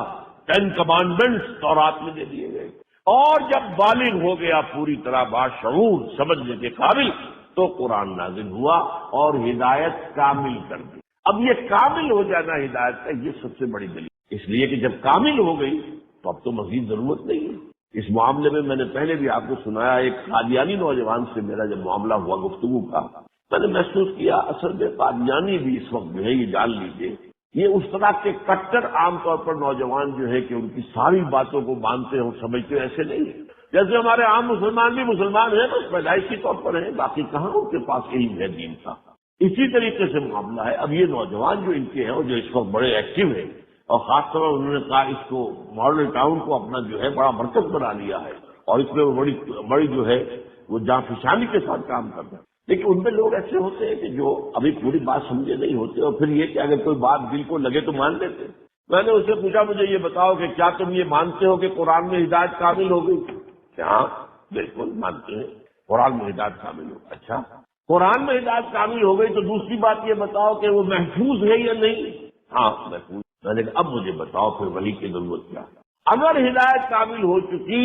10 کمانڈمنٹس تورات میں دے دیے گئے، اور جب بالغ ہو گیا پوری طرح باشعور سمجھنے کے قابل تو قرآن نازل ہوا اور ہدایت کامل کر دی۔ اب یہ کامل ہو جانا ہدایت کا یہ سب سے بڑی دلیل، اس لیے کہ جب کامل ہو گئی تو اب تو مزید ضرورت نہیں ہے۔ اس معاملے میں نے پہلے بھی آپ کو سنایا، ایک قادیانی نوجوان سے میرا جب معاملہ ہوا گفتگو کا، میں نے محسوس کیا اصل میں قادیانی بھی اس وقت جو ہے یہ جان لیجیے، یہ اس طرح کے کٹر عام طور پر نوجوان جو ہے کہ ان کی ساری باتوں کو مانتے اور سمجھتے ایسے نہیں ہیں، جیسے ہمارے عام مسلمان بھی مسلمان ہیں بس پیدائشی طور پر ہیں، باقی کہاں ان کے پاس علم ہے دین کا۔ اسی طریقے سے معاملہ ہے۔ اب یہ نوجوان جو ان کے ہیں اور جو اس وقت بڑے ایکٹیو ہیں، اور خاص طور پر انہوں نے کہا اس کو ماڈل ٹاؤن کو اپنا جو ہے بڑا مرکز بنا لیا ہے، اور اس میں وہ بڑی جو ہے وہ جانفشانی کے ساتھ کام کر رہے ہیں۔ لیکن ان میں لوگ ایسے ہوتے ہیں کہ جو ابھی پوری بات سمجھے نہیں ہوتے، اور پھر یہ کہ اگر کوئی بات دل کو لگے تو مان لیتے۔ میں نے اسے پوچھا مجھے یہ بتاؤ کہ کیا تم یہ مانتے ہو کہ قرآن میں ہدایت کامل ہو گئی؟ ہاں بالکل مانتے ہیں قرآن میں ہدایت کامل ہو۔ اچھا قرآن میں ہدایت کامل ہو گئی تو دوسری بات یہ بتاؤ کہ وہ محفوظ ہے یا نہیں؟ ہاں محفوظ۔ میں نے کہا اب مجھے بتاؤ پھر وحی کی ضرورت کیا؟ اگر ہدایت کامل ہو چکی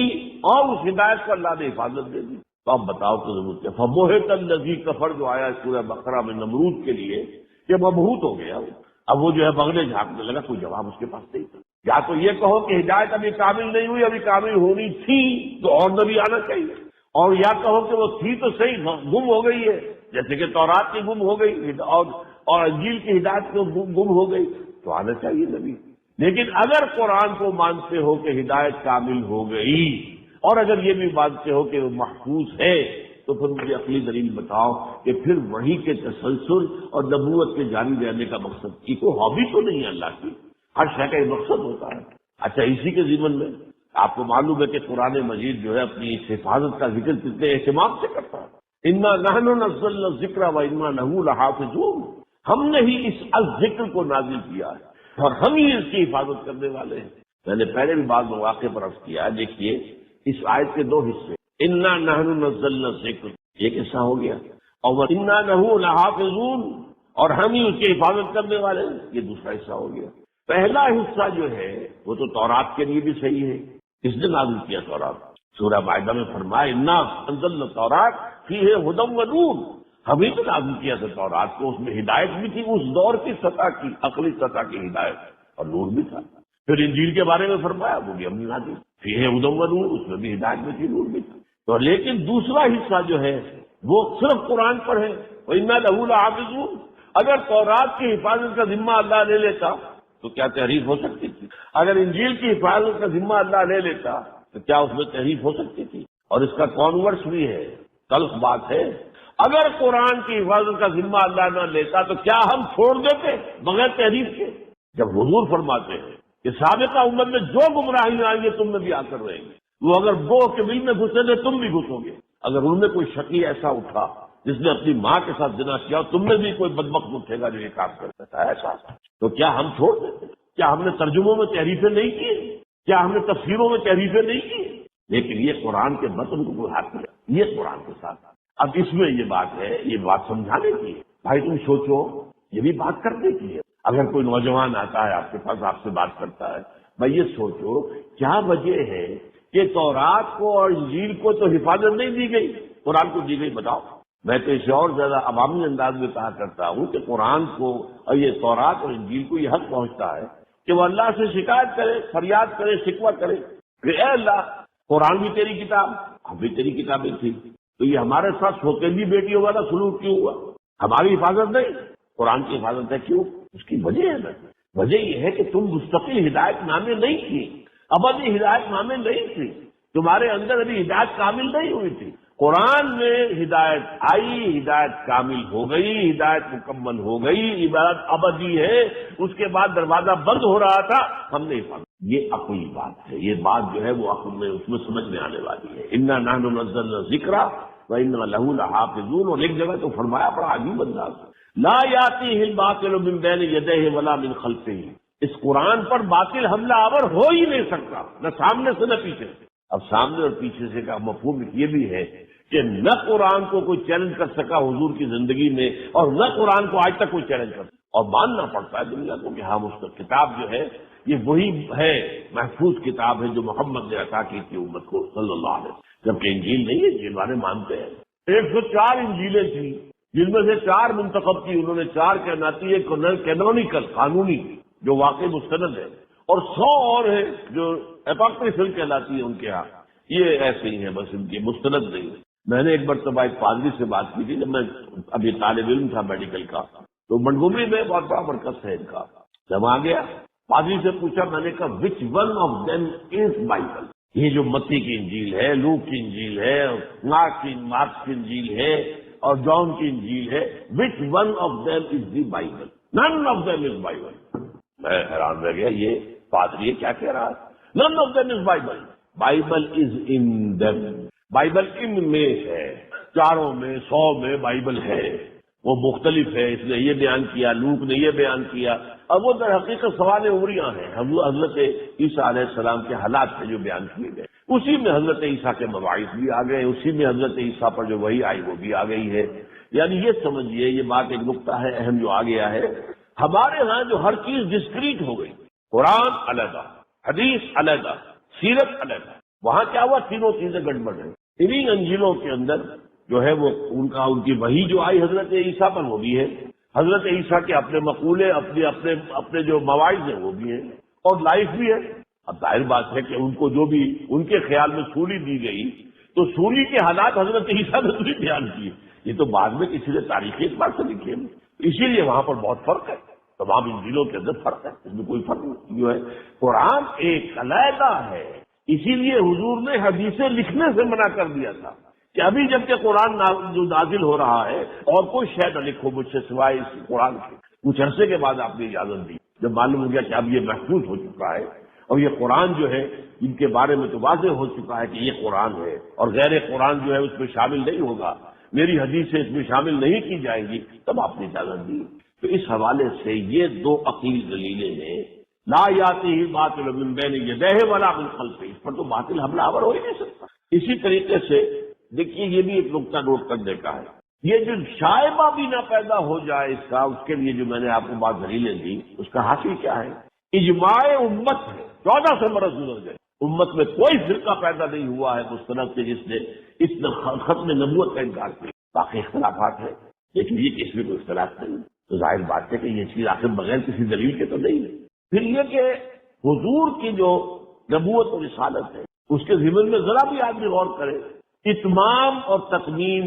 اور اس ہدایت کو اللہ نے حفاظت دے دی تو اب بتاؤ تو ضرورت کیا؟ فبہت الذی کفر جو آیا سورہ بقرہ میں نمرود کے لیے کہ مبہوت ہو گیا، اب وہ جو ہے بغلے جھانکنے لگا، کوئی جواب اس کے پاس نہیں تھا۔ یا تو یہ کہو کہ ہدایت ابھی کامل نہیں ہوئی، ابھی کامل ہونی تھی تو اور نبی آنا چاہیے، اور یا کہو کہ وہ تھی تو صحیح گم ہو گئی ہے، جیسے کہ تورات کی گم ہو گئی اور انجیل کی ہدایت کو گم ہو گئی تو آنا چاہیے نبی۔ لیکن اگر قرآن کو مانتے ہو کہ ہدایت کامل ہو گئی اور اگر یہ بھی مانتے ہو کہ وہ محفوظ ہے تو پھر مجھے عقلی دلیل بتاؤ کہ پھر وحی کے تسلسل اور نبوت کے جاری رہنے کا مقصد کی کوئی ہابی تو نہیں ہے اللہ کی، ہر شے کا ایک مقصد ہوتا ہے۔ اچھا اسی کے ضمن میں آپ کو معلوم ہے کہ قرآن مجید جو ہے اپنی اس حفاظت کا ذکر کتنے اہتمام سے کرتا ہے۔ انا نحن نزلنا الذکر وانا لہ لحافظون، ہم نے ہی اس ذکر کو نازل کیا ہے اور ہم ہی اس کی حفاظت کرنے والے ہیں۔ میں نے پہلے بھی بعض مواقع پر عرض کیا ہے، دیکھیے اس آیت کے دو حصے، انا نحن نزلنا الذکر ایک حصہ ہو گیا، اور انا لہ لحافظون اور ہم ہی اس کی حفاظت کرنے والے ہیں یہ دوسرا حصہ ہو گیا۔ پہلا حصہ جو ہے وہ تو تورات کے لیے بھی صحیح ہے، کس نے نازل کیا تورات؟ سورہ مائدہ میں فرمایا انا انزلنا التوراۃ فیہا ھدی ونور، ہم ہی تو نازل کیا تھا تورات کو، اس میں ہدایت بھی تھی اس دور کی سطح کی، عقلی سطح کی ہدایت، اور نور بھی تھا۔ پھر انجیل کے بارے میں فرمایا وہ بھی ہم نے نازل فیہا ھدی ونور، اس میں بھی ہدایت بھی تھی، نور بھی تھا۔ تو لیکن دوسرا حصہ جو ہے وہ صرف قرآن پر ہے، وَإِنَّا لَهُ لَحَافِظُونَ۔ اگر تورات کی حفاظت کا ذمہ اللہ لے لیتا تو کیا تحریف ہو سکتی تھی؟ اگر انجیل کی حفاظت کا ذمہ اللہ لے لیتا تو کیا اس میں تحریف ہو سکتی تھی؟ اور اس کا کانورس بھی ہے، تلخ بات ہے، اگر قرآن کی حفاظت کا ذمہ اللہ نہ لیتا تو کیا ہم چھوڑ دیتے بغیر تحریف کے؟ جب حضور فرماتے ہیں کہ سابقہ امت میں جو گمراہی آئیں گے تم میں بھی آ کر رہیں گے، وہ اگر گوہ کے بل میں گھسے تھے تم بھی گھسو گے، اگر ان میں کوئی شقی ایسا اٹھا جس نے اپنی ماں کے ساتھ زنا کیا تم میں بھی کوئی بدبخت اٹھے گا جو یہ کام کر سکتا ہے ایسا، تو کیا ہم چھوڑ دیتے؟ کیا ہم نے ترجموں میں تحریفیں نہیں کی؟ کیا ہم نے تفسیروں میں تحریفیں نہیں کی؟ لیکن یہ قرآن کے متن کو کوئی ہاتھ دیا، یہ قرآن کے ساتھ۔ اب اس میں یہ بات ہے، یہ بات سمجھانے کی ہے، بھائی تم سوچو، یہ بھی بات کرنے کی ہے۔ اگر کوئی نوجوان آتا ہے آپ کے پاس، آپ سے بات کرتا ہے، بھائی یہ سوچو کیا وجہ ہے کہ تورات کو اور انجیل کو تو حفاظت نہیں دی گئی، قرآن کو دی گئی؟ بتاؤ۔ میں تو اسے اور زیادہ عوامی انداز میں کہا کرتا ہوں کہ قرآن کو اور یہ تورات اور انجیل کو یہ حق پہنچتا ہے کہ وہ اللہ سے شکایت کرے، فریاد کرے، شکوہ کرے کہ اے اللہ قرآن بھی تیری کتاب، ہم بھی تیری کتابیں تھی، تو یہ ہمارے ساتھ سوتیلی بیٹیوں والا سلوک کیوں ہوا؟ ہماری حفاظت نہیں، قرآن کی حفاظت ہے. کیوں؟ اس کی وجہ ہے نا. وجہ یہ ہے کہ تم مستقل ہدایت نامے نہیں تھی، ابدی ہدایت نامے نہیں تھی، تمہارے اندر ابھی ہدایت کامل نہیں ہوئی تھی. قرآن میں ہدایت آئی، ہدایت کامل ہو گئی، ہدایت مکمل ہو گئی، عبادت ابدی ہے. اس کے بعد دروازہ بند ہو رہا تھا، ہم نے پڑھا. یہ عقلی بات ہے، یہ بات جو ہے وہ عقل میں اس میں سمجھ میں آنے والی ہے. انا نحن نزلنا الذکر وَإِنَّا لَهُ لَحَافِظُونَ. اور ایک جگہ تو فرمایا بڑا عجیب انداز، لا یاتیہ الباطل من بین یدیہ ولا من خلفہ. اس قرآن پر باطل حملہ آور ہو ہی نہیں سکتا، نہ سامنے سے نہ پیچھے سے. اب سامنے اور پیچھے سے کا مفہوم یہ بھی ہے کہ نہ قرآن کو کوئی چیلنج کر سکا حضور کی زندگی میں، اور نہ قرآن کو آج تک کوئی چیلنج کر سکا. اور ماننا پڑتا ہے دنیا کو کہ ہاں اس کا کتاب جو ہے یہ وہی ہے، محفوظ کتاب ہے جو محمد نے عطا کی تھی امت کو صلی اللہ علیہ وسلم. جبکہ انجیل نہیں ہے، انجیل والے مانتے ہیں 104 انجیلیں تھیں، جن میں سے 4 منتخب کی انہوں نے، 4 کہلاتی ہے کینونیکل، قانونی، جو واقعی مستند ہے، اور 100 اور ہیں جو اپوکریفل کہلاتی ہے ان کے ہاں. یہ ایسے ہی ہیں، بس ان کی مستند نہیں. میں نے ایک مرتبہ ایک پادری سے بات کی تھی جب میں ابھی طالب علم تھا میڈیکل کا، تو منگومری میں بہت بڑا مرکز ہے ان کا. جب آ گیا پادری سے پوچھا، میں نے کہا which one of them is Bible. یہ جو متی کی انجیل ہے، لوک کی انجیل ہے، مارکس کی انجیل ہے اور جان کی انجیل ہے، which one of them is the Bible? نن آف دیم از بائبل. میں حیران رہ گیا، یہ پادری کیا کہہ رہا ہے؟ None of them is Bible. Bible is in them. Bible ان میں ہے، 4 میں 100 میں بائبل ہے. وہ مختلف ہے، اس نے یہ بیان کیا، لوک نے یہ بیان کیا. اب وہ در حقیقت سوال عمریاں ہیں. حضرت عیسیٰ علیہ السلام کے حالات سے جو بیان کیے گئے، اسی میں حضرت عیسیٰ کے مواعظ بھی آ گئے، اسی میں حضرت عیسیٰ پر جو وحی آئی وہ بھی آ گئی ہے. یعنی یہ سمجھیے، یہ بات ایک نقطہ ہے اہم جو آ گیا ہے. ہمارے ہاں جو ہر چیز ڈسکریٹ ہو گئی، قرآن علیحدہ، حدیث علیحدہ، سیرت علیحدہ، وہاں کیا ہوا؟ تینوں چیزیں گڑبڑ ہیں. انہی انجیلوں کے اندر جو ہے وہ ان کی وحی جو آئی حضرت عیسیٰ پر وہ بھی ہے، حضرت عیسیٰ کے اپنے مقولے، اپنے جو مواعظ ہیں وہ بھی ہیں، اور لائف بھی ہے. اب ظاہر بات ہے کہ ان کو جو بھی ان کے خیال میں سولی دی گئی، تو سولی کے حالات حضرت عیسیٰ نے بھی بیان کیے. یہ تو بعد میں کسی نے تاریخی اعتبار سے لکھے ہیں. اسی لیے وہاں پر بہت فرق ہے، تمام انجیلوں کے اندر فرق ہے، اس میں کوئی فرق نہیں. جو ہے قرآن ایک علیحدہ ہے. اسی لیے حضور نے حدیثیں لکھنے سے منع کر دیا تھا کہ ابھی جب کہ قرآن جو نازل ہو رہا ہے اور کوئی شے نہ لکھو مجھ سے سوائے اس قرآن کے. کچھ عرصے کے بعد آپ نے اجازت دی، جب معلوم ہو گیا کہ اب یہ محفوظ ہو چکا ہے اور یہ قرآن جو ہے ان کے بارے میں تو واضح ہو چکا ہے کہ یہ قرآن ہے اور غیر قرآن جو ہے اس میں شامل نہیں ہوگا، میری حدیثیں اس میں شامل نہیں کی جائیں گی، تب آپ نے اجازت دی. تو اس حوالے سے یہ 2 عقیل دلیلیں ہیں. لا یاتیہ باطل من بین یدیہ ولا من خلفہ، اس پر تو باطل حملہ آور ہو ہی نہیں سکتا. اسی طریقے سے دیکھیے، یہ بھی ایک نقطہ نوٹ کرنے کا ہے. یہ جو شائبہ بھی نہ پیدا ہو جائے اس کا، اس کے لیے جو میں نے آپ کو بات دلیلیں دی، اس کا حاصل کیا ہے؟ اجماع امت ہے. 1400 برس گزر گئے، امت میں کوئی فرقہ پیدا نہیں ہوا ہے مستند سے جس نے اس ختم نبوت کا انکار کیا. باقی اختلافات ہیں، لیکن یہ کہ اس میں کوئی اختلاف نہیں. تو ظاہر بات ہے کہ یہ چیز آخر بغیر کسی دلیل کے تو نہیں ہے. پھر یہ کہ حضور کی جو نبوت اور رسالت ہے، اس کے ضمن میں ذرا بھی آدمی غور کرے، اتمام اور تکمیل،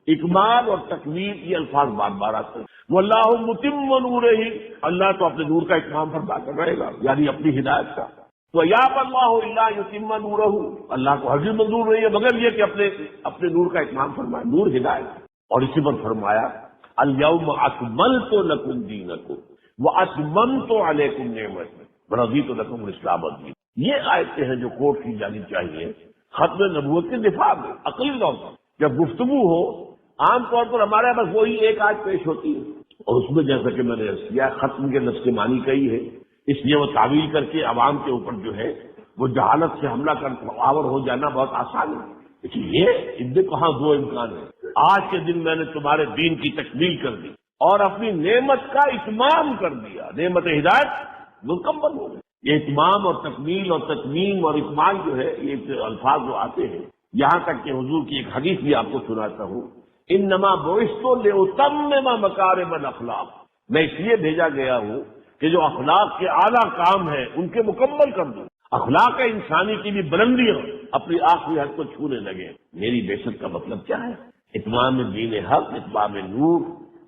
اکمال اور تکمیل، یہ الفاظ بار بار آتے ہیں. واللہ متم نورہ، اللہ تو اپنے نور کا اتمام فرما کر رہے گا، یعنی اپنی ہدایت کا. تو یاب اللہ الا یتم نورہ، اللہ کو ہرگز منظور نہیں ہے مگر یہ کہ اپنے نور کا اتمام فرمائے، نور ہدایت. اور اسی پر فرمایا الیوم اکملت لکم دینکم واتممت علیکم نعمتی ورضیت لکم الاسلام دین. یہ آیتیں ہیں جو کوٹ کی جانی چاہیے ختم نبوت کے دفاع میں. عقلی طور پر جب گفتگو ہو، عام طور پر ہمارے پاس وہی ایک آیت پیش ہوتی ہے، اور اس میں جیسا کہ میں نے عرض کیا ختم کے لفظ کے معنی کہی ہے، اس لیے وہ تعویل کر کے عوام کے اوپر جو ہے وہ جہالت سے حملہ کر آور ہو جانا بہت آسان ہے. لیکن یہ ان میں کہاں 2 امکان ہے. آج کے دن میں نے تمہارے دین کی تکمیل کر دی اور اپنی نعمت کا اتمام کر دیا، نعمت ہدایت مکمل ہو گئی. یہ اتمام اور تکمیل اور تتمیم اور اکمال جو ہے، یہ الفاظ جو آتے ہیں، یہاں تک کہ حضور کی ایک حدیث بھی آپ کو سناتا ہوں، انما بعثت لاتمم مکارم الاخلاق، میں اس لیے بھیجا گیا ہوں کہ جو اخلاق کے اعلیٰ کام ہیں ان کے مکمل کر دوں. اخلاق انسانی کی بھی بلندیاں اپنی آخری حد کو چھونے لگے. میری بعثت کا مطلب کیا ہے؟ اتمام دین حق، اتمام نور،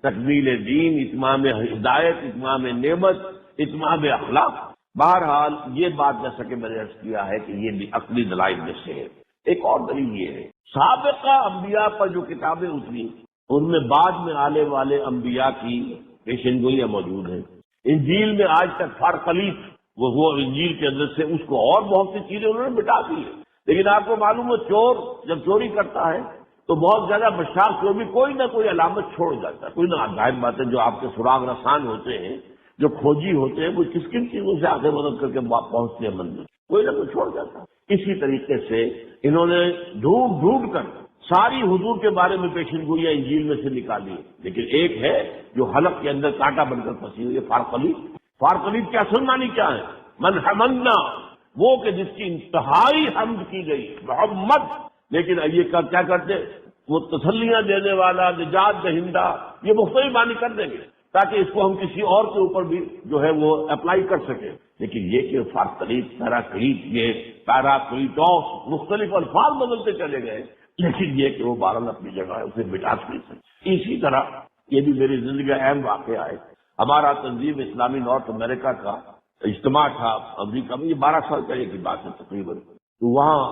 تکمیل دین، اتمام ہدایت، اتمام نعمت، اتمام اخلاق۔ بہرحال یہ بات جیسا کہ میں نے عرض کیا ہے کہ یہ بھی عقلی دلائل میں سے ہے۔ ایک اور دلیل یہ ہے، سابقہ انبیاء پر جو کتابیں اتری ان میں بعد میں آنے والے انبیاء کی پیشن گوئیاں موجود ہیں۔ انجیل میں آج تک فارقلیف وہ انجیل کے اندر سے اس کو اور بہت سی چیزیں انہوں نے مٹا دی ہیں، لیکن آپ کو معلوم ہے چور جب چوری کرتا ہے تو بہت زیادہ بشار چور بھی کوئی نہ کوئی علامت چھوڑ جاتا ہے، کوئی نہ ظاہر بات ہے جو آپ کے سراغ رسان ہوتے ہیں، جو کھوجی ہوتے ہیں، وہ کس کن چیزوں سے آگے مدد کر کے پہنچتے ہیں منزل، کوئی نہ کوئی چھوڑ جاتا ہے۔ اسی طریقے سے انہوں نے ڈھونڈ ڈھونڈ کر ساری حضور کے بارے میں پیشن گوئیاں انجیل میں سے نکالی، لیکن ایک ہے جو حلق کے اندر کانٹا بن کر پھنسی ہوئی ہے، فارقلیف۔ فارقلیف کی اصل معنی کیا ہے؟ من حمدنا، وہ کہ جس کی انتہائی حمد کی گئی، محمد۔ لیکن یہ کیا کرتے، وہ تسلیاں دینے والا، نجات دہندہ، یہ مختلف معنی کر دیں گے تاکہ اس کو ہم کسی اور کے اوپر بھی جو ہے وہ اپلائی کر سکیں۔ لیکن یہ کہ فارقلیف، پیراکلیف، یہ پیراکلیٹوس، مختلف الفاظ بدلتے چلے گئے، لیکن یہ کہ وہ بہرحال اپنی جگہ ہے، اسے مٹا نہیں سکتے۔ اسی طرح یہ بھی میری زندگی کا اہم واقعہ ہے۔ ہمارا تنظیم اسلامی نارتھ امریکہ کا اجتماع تھا امریکہ میں، یہ 12 سال پہلے کی بات ہے تقریباً۔ تو وہاں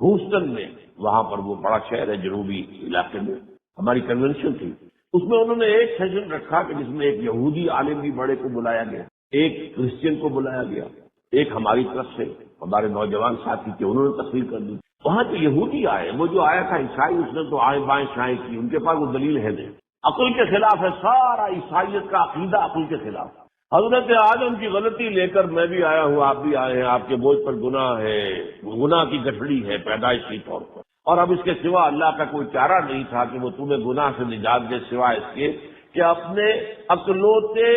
ہیوسٹن میں، وہاں پر وہ بڑا شہر ہے جنوبی علاقے میں، ہماری کنونشن تھی۔ اس میں انہوں نے ایک سیشن رکھا کہ جس میں ایک یہودی عالم بھی بڑے کو بلایا گیا، ایک کرسچین کو بلایا گیا، ایک ہماری طرف سے ہمارے نوجوان ساتھی تھے، انہوں نے تقریر کر دی۔ وہاں جو یہودی آئے، وہ جو آیا تھا عیسائی، اس نے تو آئیں بائیں شائیں کی، ان کے پاس وہ دلیل ہے نہیں، عقل کے خلاف ہے، سارا عیسائیت کا عقیدہ عقل کے خلاف۔ حضرت آدم کی غلطی لے کر میں بھی آیا ہوں، آپ بھی آئے ہیں، آپ کے بوجھ پر گناہ ہے، گناہ کی گٹھڑی ہے پیدائشی طور پر، اور اب اس کے سوا اللہ کا کوئی چارہ نہیں تھا کہ وہ تمہیں گناہ سے نجات دے سوائے اس کے کہ اپنے اکلوتے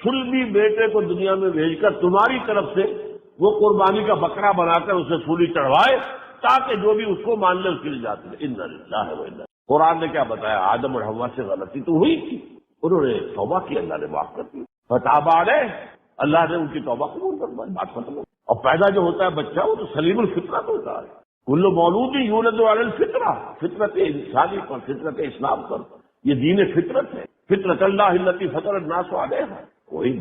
سلبی بیٹے کو دنیا میں بھیج کر تمہاری طرف سے وہ قربانی کا بکرا بنا کر اسے سولی چڑھوائے تاکہ جو بھی اس کو مان لے اس کی نجات ملے۔ انا للہ و انا۔ قرآن نے کیا بتایا؟ آدم اور حوا سے غلطی تو ہوئی تھی، انہوں نے توبہ کی، اللہ نے معاف کر دی، فتاب علیہ، اللہ نے ان کی توبہ قبول کر دی، بات ختم ہو۔ اور پیدا جو ہوتا ہے بچہ وہ تو سلیم الفطرت ہوتا ہے، کل مولود یولد علی الفطرہ، فطرت انسانی پر، فطرت اسلام پر، یہ دین فطرت ہے، فطرت اللہ التی فطر الناس علیہا۔ کوئی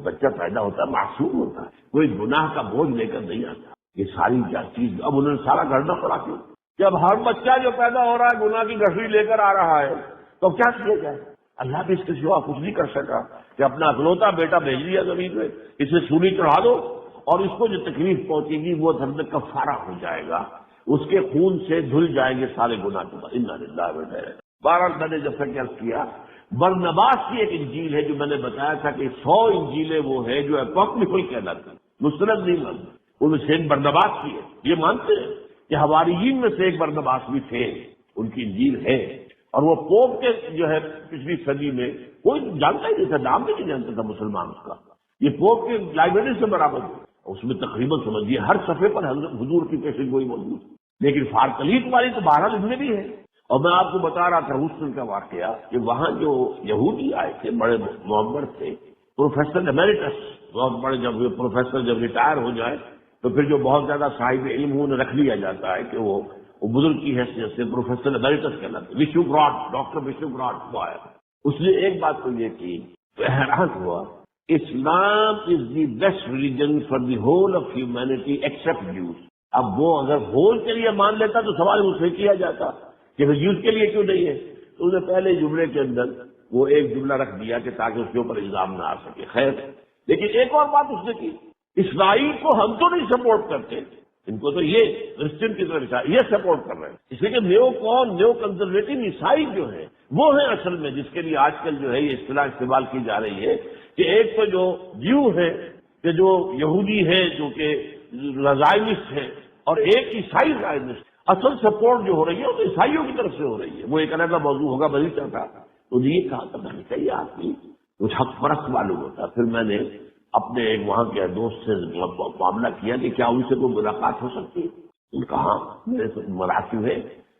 بچہ پیدا ہوتا ہے معصوم ہوتا ہے، کوئی گناہ کا بوجھ لے کر نہیں آتا۔ یہ ساری کیا چیز اب انہوں نے سارا گھڑنا پڑا کیوں؟ جب ہر بچہ جو پیدا ہو رہا ہے گناہ کی گٹھڑی لے کر آ رہا ہے تو کیا کیا جائے؟ اللہ بھی اس کے سوا کچھ نہیں کر سکا کہ اپنا اکلوتا بیٹا بھیج دیا زمین میں، اسے سولی چڑھا دو اور اس کو جو تکلیف پہنچے گی وہ دھرم کفارہ ہو جائے گا، اس کے خون سے دھل جائیں گے سارے گناہ کے بعد۔ انا للہ و انا الیہ راجعون۔ بہرحال میں نے جیسا کہ عرض کیا، برنباس کی ایک انجیل ہے جو میں نے بتایا تھا کہ 100 انجیلیں وہ ہیں جو اپوکریفل کہلاتی ہیں، مستند نہیں مانتے، ان میں سے ایک برنباس کی ہے، یہ مانتے ہیں کہ حواریین میں سے ایک برنباس بھی تھے، ان کی انجیل ہے، اور وہ پوپ کے جو ہے پچھلی صدی میں کوئی جانتا ہی نہیں تھا، نام بھی نہیں جانتا تھا مسلمان اس کا، یہ پوپ کی لائبریری سے برابر ہے، اس میں تقریباً سمجھیے ہر صفحے پر حضور کی پیشن گوئی موجود ہے، لیکن فارقلیف والی تو بہرحال ان میں بھی ہے۔ اور میں آپ کو بتا رہا تھا ہیوسٹن کا واقعہ کہ وہاں جو یہودی آئے تھے بڑے معمر تھے، پروفیسر ایمیریٹس، بہت بڑے، جب پروفیسر جب ریٹائر ہو جائے تو پھر جو بہت زیادہ صاحب علم ہو انہیں رکھ لیا جاتا ہے کہ وہ بزرگ کی حیثیت سے پروفیسر ایمیریٹس کہلاتے، وشو براڈ، ڈاکٹر وشو براڈ وہ آیا، اس نے ایک بات تو یہ کی تو حیران ہوا، Islam is the best religion for the whole of humanity except Jews. اب وہ اگر ہول کے لیے مان لیتا تو سوال مجھ سے کیا جاتا کہ جیوز کے لیے کیوں نہیں ہے، تو انہیں پہلے جملے کے اندر وہ ایک جملہ رکھ دیا کہ تاکہ اس کے اوپر الزام نہ آ سکے۔ خیر، لیکن ایک اور بات اس نے کی، اسرائیل کو ہم تو نہیں سپورٹ کرتے، ان کو تو یہ کرسچن کی طرف یہ سپورٹ کر رہے ہیں، اس لیے کہ نیو کنزرویٹو عیسائی جو ہیں وہ ہیں اصل میں، جس کے لیے آج کل جو ہے یہ اصطلاح استعمال کی جا رہی ہے کہ ایک تو جو جیو ہے کہ جو یہودی ہے جو کہ زائنسٹ ہے، اور ایک عیسائی زائنسٹ، اصل سپورٹ جو ہو رہی ہے وہ تو عیسائیوں کی طرف سے ہو رہی ہے، وہ ایک علیحدہ موضوع ہوگا، میں نہیں چاہتا، تو یہ کہا تھا نہیں چاہیے آدمی کچھ حق پرست معلوم ہوتا۔ پھر میں نے اپنے ایک وہاں کے دوست سے معاملہ کیا کہ کیا ان سے کوئی ملاقات ہو سکتی ہے، ان کا ہاں میرے سے مراسم ہے،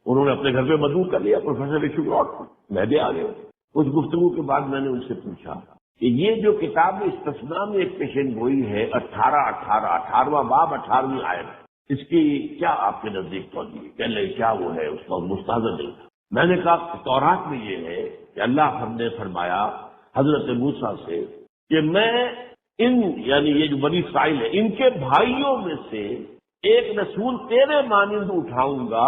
انہوں نے اپنے گھر پہ مدعو کر لیا پروفیسر وشو براڈ کو، میں بھی آ گیا۔ کچھ گفتگو کے بعد میں نے ان سے پوچھا کہ یہ جو کتاب استثناء میں ایک پیشن گوئی ہے 18واں باب 18ویں آیت، اس کی کیا آپ کے نزدیک توجہ ہے؟ کیا وہ ہے، اس کا مستحضر نہیں تھا۔ میں نے کہا تورات میں یہ ہے کہ اللہ ہم نے فرمایا حضرت موسیٰ سے کہ میں یعنی یہ جو بنی اسرائیل ہے ان کے بھائیوں میں سے ایک رسول تیرے مانند اٹھاؤں گا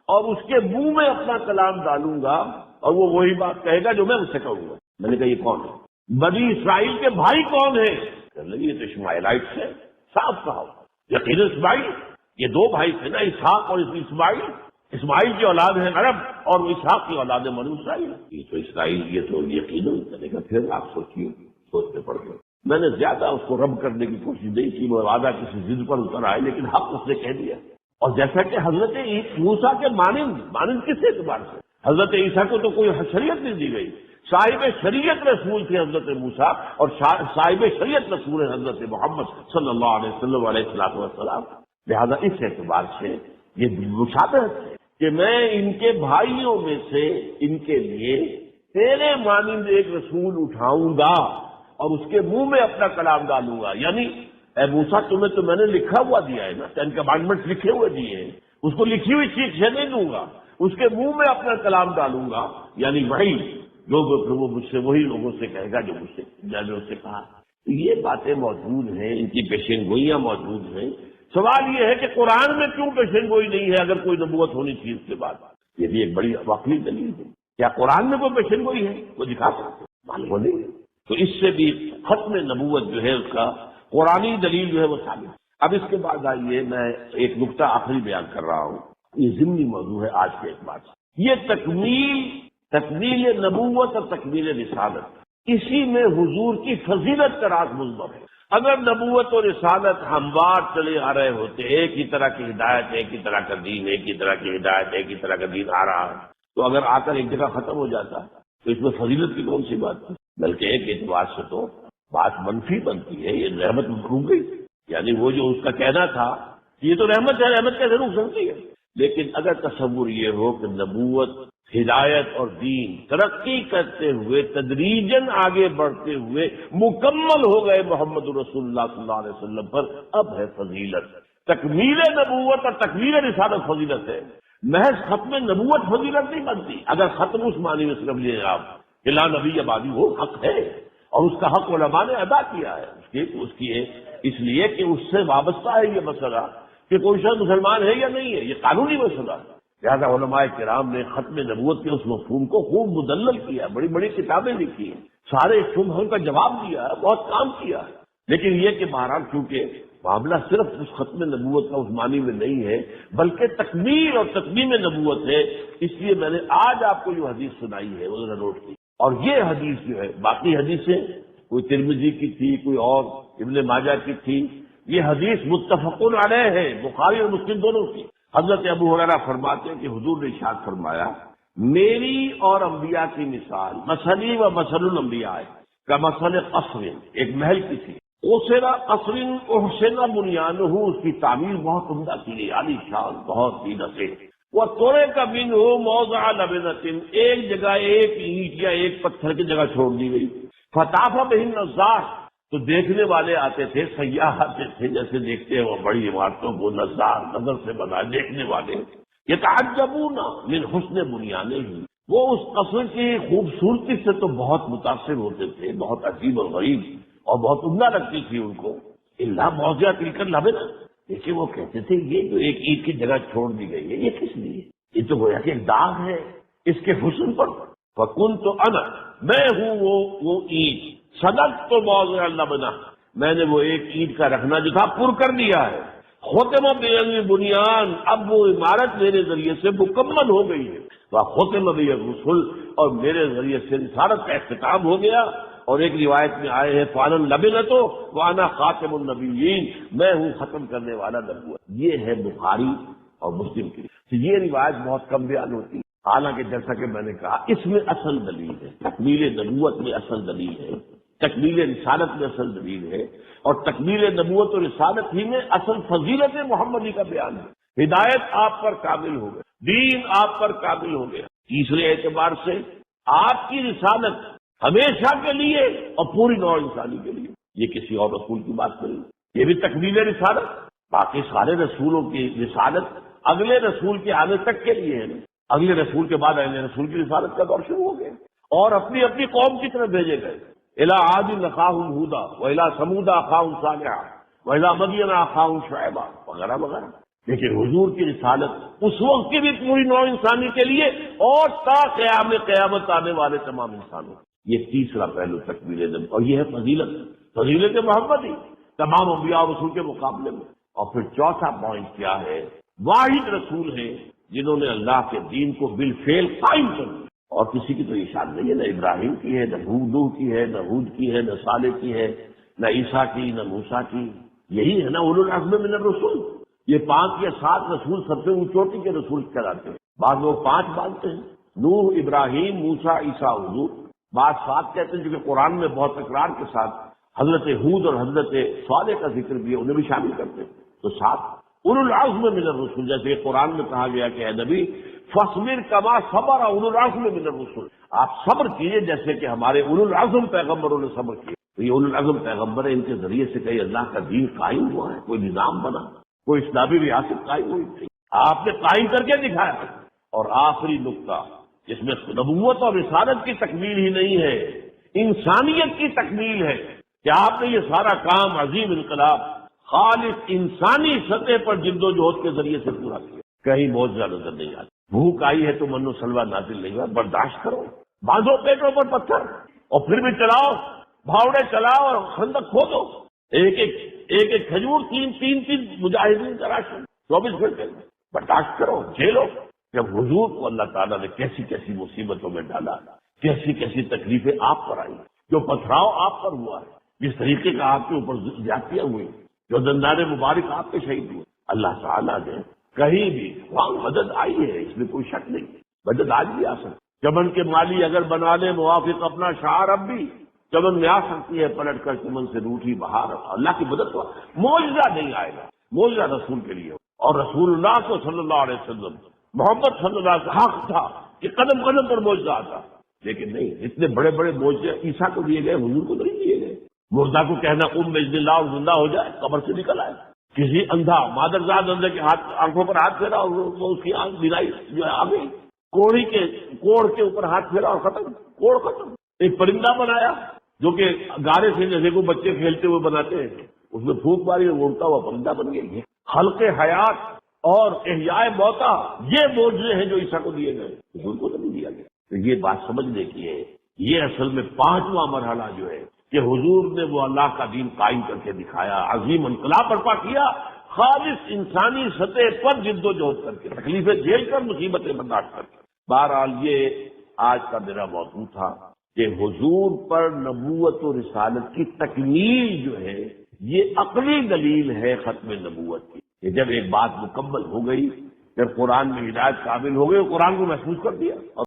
اور اس کے منہ میں اپنا کلام ڈالوں گا اور وہ وہی بات کہے گا جو میں اس سے کہوں گا۔ میں نے کہا یہ کون ہے؟ بنی اسرائیل کے بھائی کون ہیں؟ کہنے لگے یہ تو اسماعیلائٹ ہے۔ صاف کہا یقین اسماعیل، یہ دو بھائی تھے نا، اسحاق اور اسماعیل۔ اسماعیل کی اولاد ہے عرب اور اسحاق کی اولاد ہے بنی اسرائیل۔ یہ تو اسرائیل، یہ تو یقیناً کرے گا۔ پھر آپ سوچیے، سوچنے پڑ گئے۔ میں نے زیادہ اس کو رب کرنے کی کوشش نہیں کی، وہ وعدہ کسی ضد پر اتر آئے، لیکن حق اس نے کہہ دیا۔ اور جیسا کہ حضرت موسیٰ کے مانند کس اعتبار سے؟ حضرت عیسیٰ کو تو کوئی شریعت نہیں دی گئی، صاحب شریعت رسول تھے حضرت موسیٰ، اور صاحب شریعت رسول ہے حضرت محمد صلی اللہ علیہ وسلم علیہ السلام۔ لہذا اس اعتبار سے یہ مشابہت ہے کہ میں ان کے بھائیوں میں سے ان کے لیے تیرے مانند ایک رسول اٹھاؤں گا اور اس کے منہ میں اپنا کلام ڈالوں گا۔ یعنی اے موسیٰ تمہیں تو میں نے لکھا ہوا دیا ہے نا، 10 کمانڈمنٹ لکھے ہوئے دیے ہیں، اس کو لکھی ہوئی چیز سے نہیں دوں گا، اس کے منہ میں اپنا کلام ڈالوں گا، یعنی وہی جو وہ مجھ سے وہی لوگوں سے کہے گا جو میں نے اس سے کہا۔ تو یہ باتیں موجود ہیں، ان کی پیشین گوئیاں موجود ہیں۔ سوال یہ ہے کہ قرآن میں کیوں پیشین گوئی نہیں ہے اگر کوئی نبوت ہونی چاہیے اس کے بعد؟ یہ بھی ایک بڑی عقلی دلیل ہے۔ کیا قرآن میں کوئی پیشین گوئی ہے؟ وہ دکھا سکتے معلوم نہیں ہے۔ تو اس سے بھی ختم نبوت جو ہے اس کا قرآنی دلیل جو ہے وہ ثابت ہے۔ اب اس کے بعد آئیے میں ایک نقطہ آخری بیان کر رہا ہوں، یہ ضمنی موضوع ہے آج کے اعتبار سے۔ یہ تکمیل نبوت اور تکمیل رسالت، اسی میں حضور کی فضیلت کا راز مضمر ہے۔ اگر نبوت اور رسالت ہموار چلے آ رہے ہوتے، ایک ہی طرح کی ہدایت، ایک ہی طرح کا دین، ایک ہی طرح کی ہدایت، ایک ہی طرح کا دین آ رہا ہے، تو اگر آ کر ایک جگہ ختم ہو جاتا تو اس میں فضیلت کی کون سی بات ہے؟ بلکہ ایک اعتبار سے تو بات منفی بنتی ہے، یہ رحمت رک گئی۔ یعنی وہ جو اس کا کہنا تھا یہ تو رحمت ہے، رحمت کیسے رک سکتی ہے؟ لیکن اگر تصور یہ ہو کہ نبوت، ہدایت اور دین ترقی کرتے ہوئے تدریجاً آگے بڑھتے ہوئے مکمل ہو گئے محمد رسول اللہ صلی اللہ علیہ وسلم پر، اب ہے فضیلت۔ تکمیل نبوت اور تکمیل رسالت فضیلت ہے، محض ختم نبوت فضیلت نہیں بنتی۔ اگر ختم اس معنی میں صرف لیے آپ کہ لا نبی بعدی، وہ حق ہے اور اس کا حق علماء نے ادا کیا ہے، اس کی اس لیے کہ اس سے وابستہ ہے یہ مسئلہ کہ کوئی شخص مسلمان ہے یا نہیں ہے، یہ قانونی مسئلہ ہے۔ لہٰذا علماء کرام نے ختم نبوت کے اس مفہوم کو خوب مدلل کیا، بڑی بڑی کتابیں لکھی ہیں، سارے شبہوں کا جواب دیا ہے، بہت کام کیا ہے۔ لیکن یہ کہ بہرحال چونکہ معاملہ صرف اس ختم نبوت کا اس معنی میں نہیں ہے بلکہ تکمیل اور تتمیم نبوت ہے، اس لیے میں نے آج آپ کو جو حدیث سنائی ہے وہ ذرا نوٹ کی۔ اور یہ حدیث جو ہے، باقی حدیثیں کوئی ترمذی کی تھی، کوئی اور ابن ماجہ کی تھی، یہ حدیث متفقن علیہ ہے، بخاری اور مسلم دونوں کی۔ حضرت ابو ہریرہ فرماتے ہیں کہ حضور نے ارشاد فرمایا، میری اور انبیاء کی مثال مثلی و مثل الانبیاء کا مثل قصر، ایک محل کی تھی، اوسیرا قصر احسن بنیانہ، اس کی تعمیر بہت عمدہ کی گئی، عالی شان، بہت ہی نصیح۔ وہ تورے کا بن ہو موضع لبنۃ، ایک جگہ ایک اینٹ یا ایک پتھر کی جگہ چھوڑ دی گئی، فطاف بہ النظار، تو دیکھنے والے آتے تھے، سیاح آتے تھے، جیسے دیکھتے ہیں وہ بڑی عمارتوں کو، نظار نظر سے بنا دیکھنے والے، یتعجبون من حسن بنیانہ، وہ اس قصر کی خوبصورتی سے تو بہت متاثر ہوتے تھے، بہت عجیب اور غریب اور بہت عمدہ لگتی تھی ان کو، الا موضع تلک اللبنہ، لیکن وہ کہتے تھے یہ جو ایک اینٹ کی جگہ چھوڑ دی گئی ہے یہ کس لیے؟ یہ تو گویا کہ ایک داغ ہے اس کے حسن پر۔ فکنت انا، میں ہوں وہ اینٹ، صدقت موضع اللبنہ، میں نے وہ ایک اینٹ کا رکھنا جو تھا پر کر دیا ہے، ختم بنیان، اب وہ عمارت میرے ذریعے سے مکمل ہو گئی ہے، ختم بالرسل، اور میرے ذریعے سے رسالت کا اختتام ہو گیا۔ اور ایک روایت میں آئے ہیں فعلا لبنۃ وانا خاتم النبیین، میں ہوں ختم کرنے والا نبوت۔ یہ ہے بخاری اور مسلم کی، تو یہ روایت بہت کم بیان ہوتی ہے، حالانکہ جیسا کہ میں نے کہا اس میں اصل دلیل ہے، تکمیل نبوت میں اصل دلیل ہے، تکمیل رسالت میں اصل دلیل ہے، اور تکمیل نبوت اور رسالت ہی میں اصل فضیلت محمدی کا بیان ہے۔ ہدایت آپ پر کامل ہو گیا، دین آپ پر کامل ہو گیا۔ تیسرے اعتبار سے آپ کی رسالت ہمیشہ کے لیے اور پوری نوع انسانی کے لیے، یہ کسی اور رسول کی بات نہیں، یہ بھی تکمیل رسالت۔ باقی سارے رسولوں کی رسالت اگلے رسول کے آنے تک کے لیے ہے، اگلے رسول کے بعد اگلے رسول کی رسالت کا دور شروع ہو گیا، اور اپنی اپنی قوم کی طرف بھیجے گئے. الی عاد اخاہم ہودا والی ثمود اخاہم صالحا والی مدین اخاہم شعیبا وغیرہ وغیرہ. لیکن حضور کی رسالت اس وقت کی بھی پوری نوع انسانی کے لیے اور تا قیامت آنے والے تمام انسانوں. یہ تیسرا پہلو تکمیل نبوت، اور یہ ہے فضیلت محمدی تمام انبیاء اور رسول کے مقابلے میں. اور پھر چوتھا پوائنٹ کیا ہے؟ واحد رسول ہیں جنہوں نے اللہ کے دین کو بالفعل قائم کر دیا. اور کسی کی تو یہ شان نہیں ہے، نہ ابراہیم کی ہے، نہ نوح کی ہے، نہ ہود کی ہے، نہ صالح کی ہے، نہ عیسیٰ کی، نہ موسیٰ کی. یہی ہے نا اولو العزم من الرسل. یہ 5 یا 7 رسول سب سے چوٹی کے رسول کہلاتے ہیں. بعض لوگ 5 مانتے ہیں، نوح، ابراہیم، موسیٰ، عیسیٰ، حضور. بعض 7 کہتے ہیں، کیونکہ قرآن میں بہت تکرار کے ساتھ حضرت ہود اور حضرت صالح کا ذکر بھی ہے، انہیں بھی شامل کرتے ہیں. تو 7 اولو العزم من الرسل. جیسے قرآن میں کہا گیا کہ اے نبی فاصبر کما صبر اولو العزم من الرسل، آپ صبر کیجئے جیسے کہ ہمارے اولو العزم پیغمبروں نے صبر کیا. تو یہ اولو العزم پیغمبر ہیں، ان کے ذریعے سے کئی اللہ کا دین قائم ہوا ہے، کوئی نظام بنا، کوئی اسلامی ریاست قائم ہوئی تھی، آپ نے قائم کر کے دکھایا. اور آخری نقطہ جس میں نبوت اور رسالت کی تکمیل ہی نہیں ہے، انسانیت کی تکمیل ہے کہ آپ نے یہ سارا کام عظیم انقلاب خالص انسانی سطح پر جد و جہد کے ذریعے سے پورا کیا. کہیں معجزہ نظر نہیں آتا. بھوک آئی ہے تو من و سلوہ نازل نہیں ہوا، برداشت کرو، باندھو پیٹوں پر پتھر اور پھر بھی چلاؤ، بھاوڑے چلاؤ اور خندق کھودو. ایک کھجور 3 مجاہدین کا راشن 24 گھنٹے میں. برداشت کرو، جھیلو. جب حضور کو اللہ تعالیٰ نے کیسی کیسی مصیبتوں میں ڈالا، کیسی کیسی تکلیفیں آپ پر آئی، جو پتھراؤ آپ پر ہوا ہے، جس طریقے کا آپ کے اوپر زیادتیاں ہوئی، جو دندان مبارک آپ کے شہید ہوئے، اللہ تعالیٰ نے کہیں بھی وہاں مدد آئی ہے، اس میں کوئی شک نہیں. مدد آج بھی آ سکتی. چمن کے مالی اگر بنا لے موافق اپنا شعار، اب بھی چمن میں آ سکتی ہے پلٹ کر چمن سے روٹھی بہار. اللہ کی مدد تو معجزہ نہیں آئے گا، معجزہ رسول کے لیے. اور رسول اللہ کو صلی اللہ علیہ وسلم، محمد صلی اللہ علیہ وسلم حق تھا کہ قدم قدم پر معجزہ آتا. لیکن نہیں، اتنے بڑے بڑے معجزے عیسیٰ کو دیے گئے، حضور کو نہیں دیے گئے. مردہ کو کہنا قم بإذن اللہ اور زندہ ہو جائے، قبر سے نکل آئے. کسی اندھا مادرزاد اندھے کے آنکھوں پر ہاتھ پھیرا اور وہ اس کی آنکھ بینائی جو ہے آ گئی. کوڑ کے اوپر ہاتھ پھیرا اور ختم، کوڑ ختم. ایک پرندہ بنایا جو کہ گارے سے جیسے کو بچے کھیلتے ہوئے بناتے ہیں، اس میں پھونک ماری اور اڑتا ہوا پرندہ بن گیا. خلق حیات اور احیاء موتا، یہ معجزے ہیں جو عیسیٰ کو دیے گئے، حضور کو نہیں دیا گیا. تو یہ بات سمجھنے کی ہے. یہ اصل میں 5واں مرحلہ جو ہے کہ حضور نے وہ اللہ کا دین قائم کر کے دکھایا، عظیم انقلاب برپا کیا، خالص انسانی سطح پر جد و جہد کر کے، تکلیفیں جھیل کر، مصیبتیں برداشت کر کے. بہرحال یہ آج کا میرا موضوع تھا کہ حضور پر نبوت و رسالت کی تکمیل جو ہے یہ عقلی دلیل ہے ختم نبوت کی. کہ جب ایک بات مکمل ہو گئی، جب قرآن میں ہدایت کامل ہو گئی، قرآن کو محسوس کر دیا اور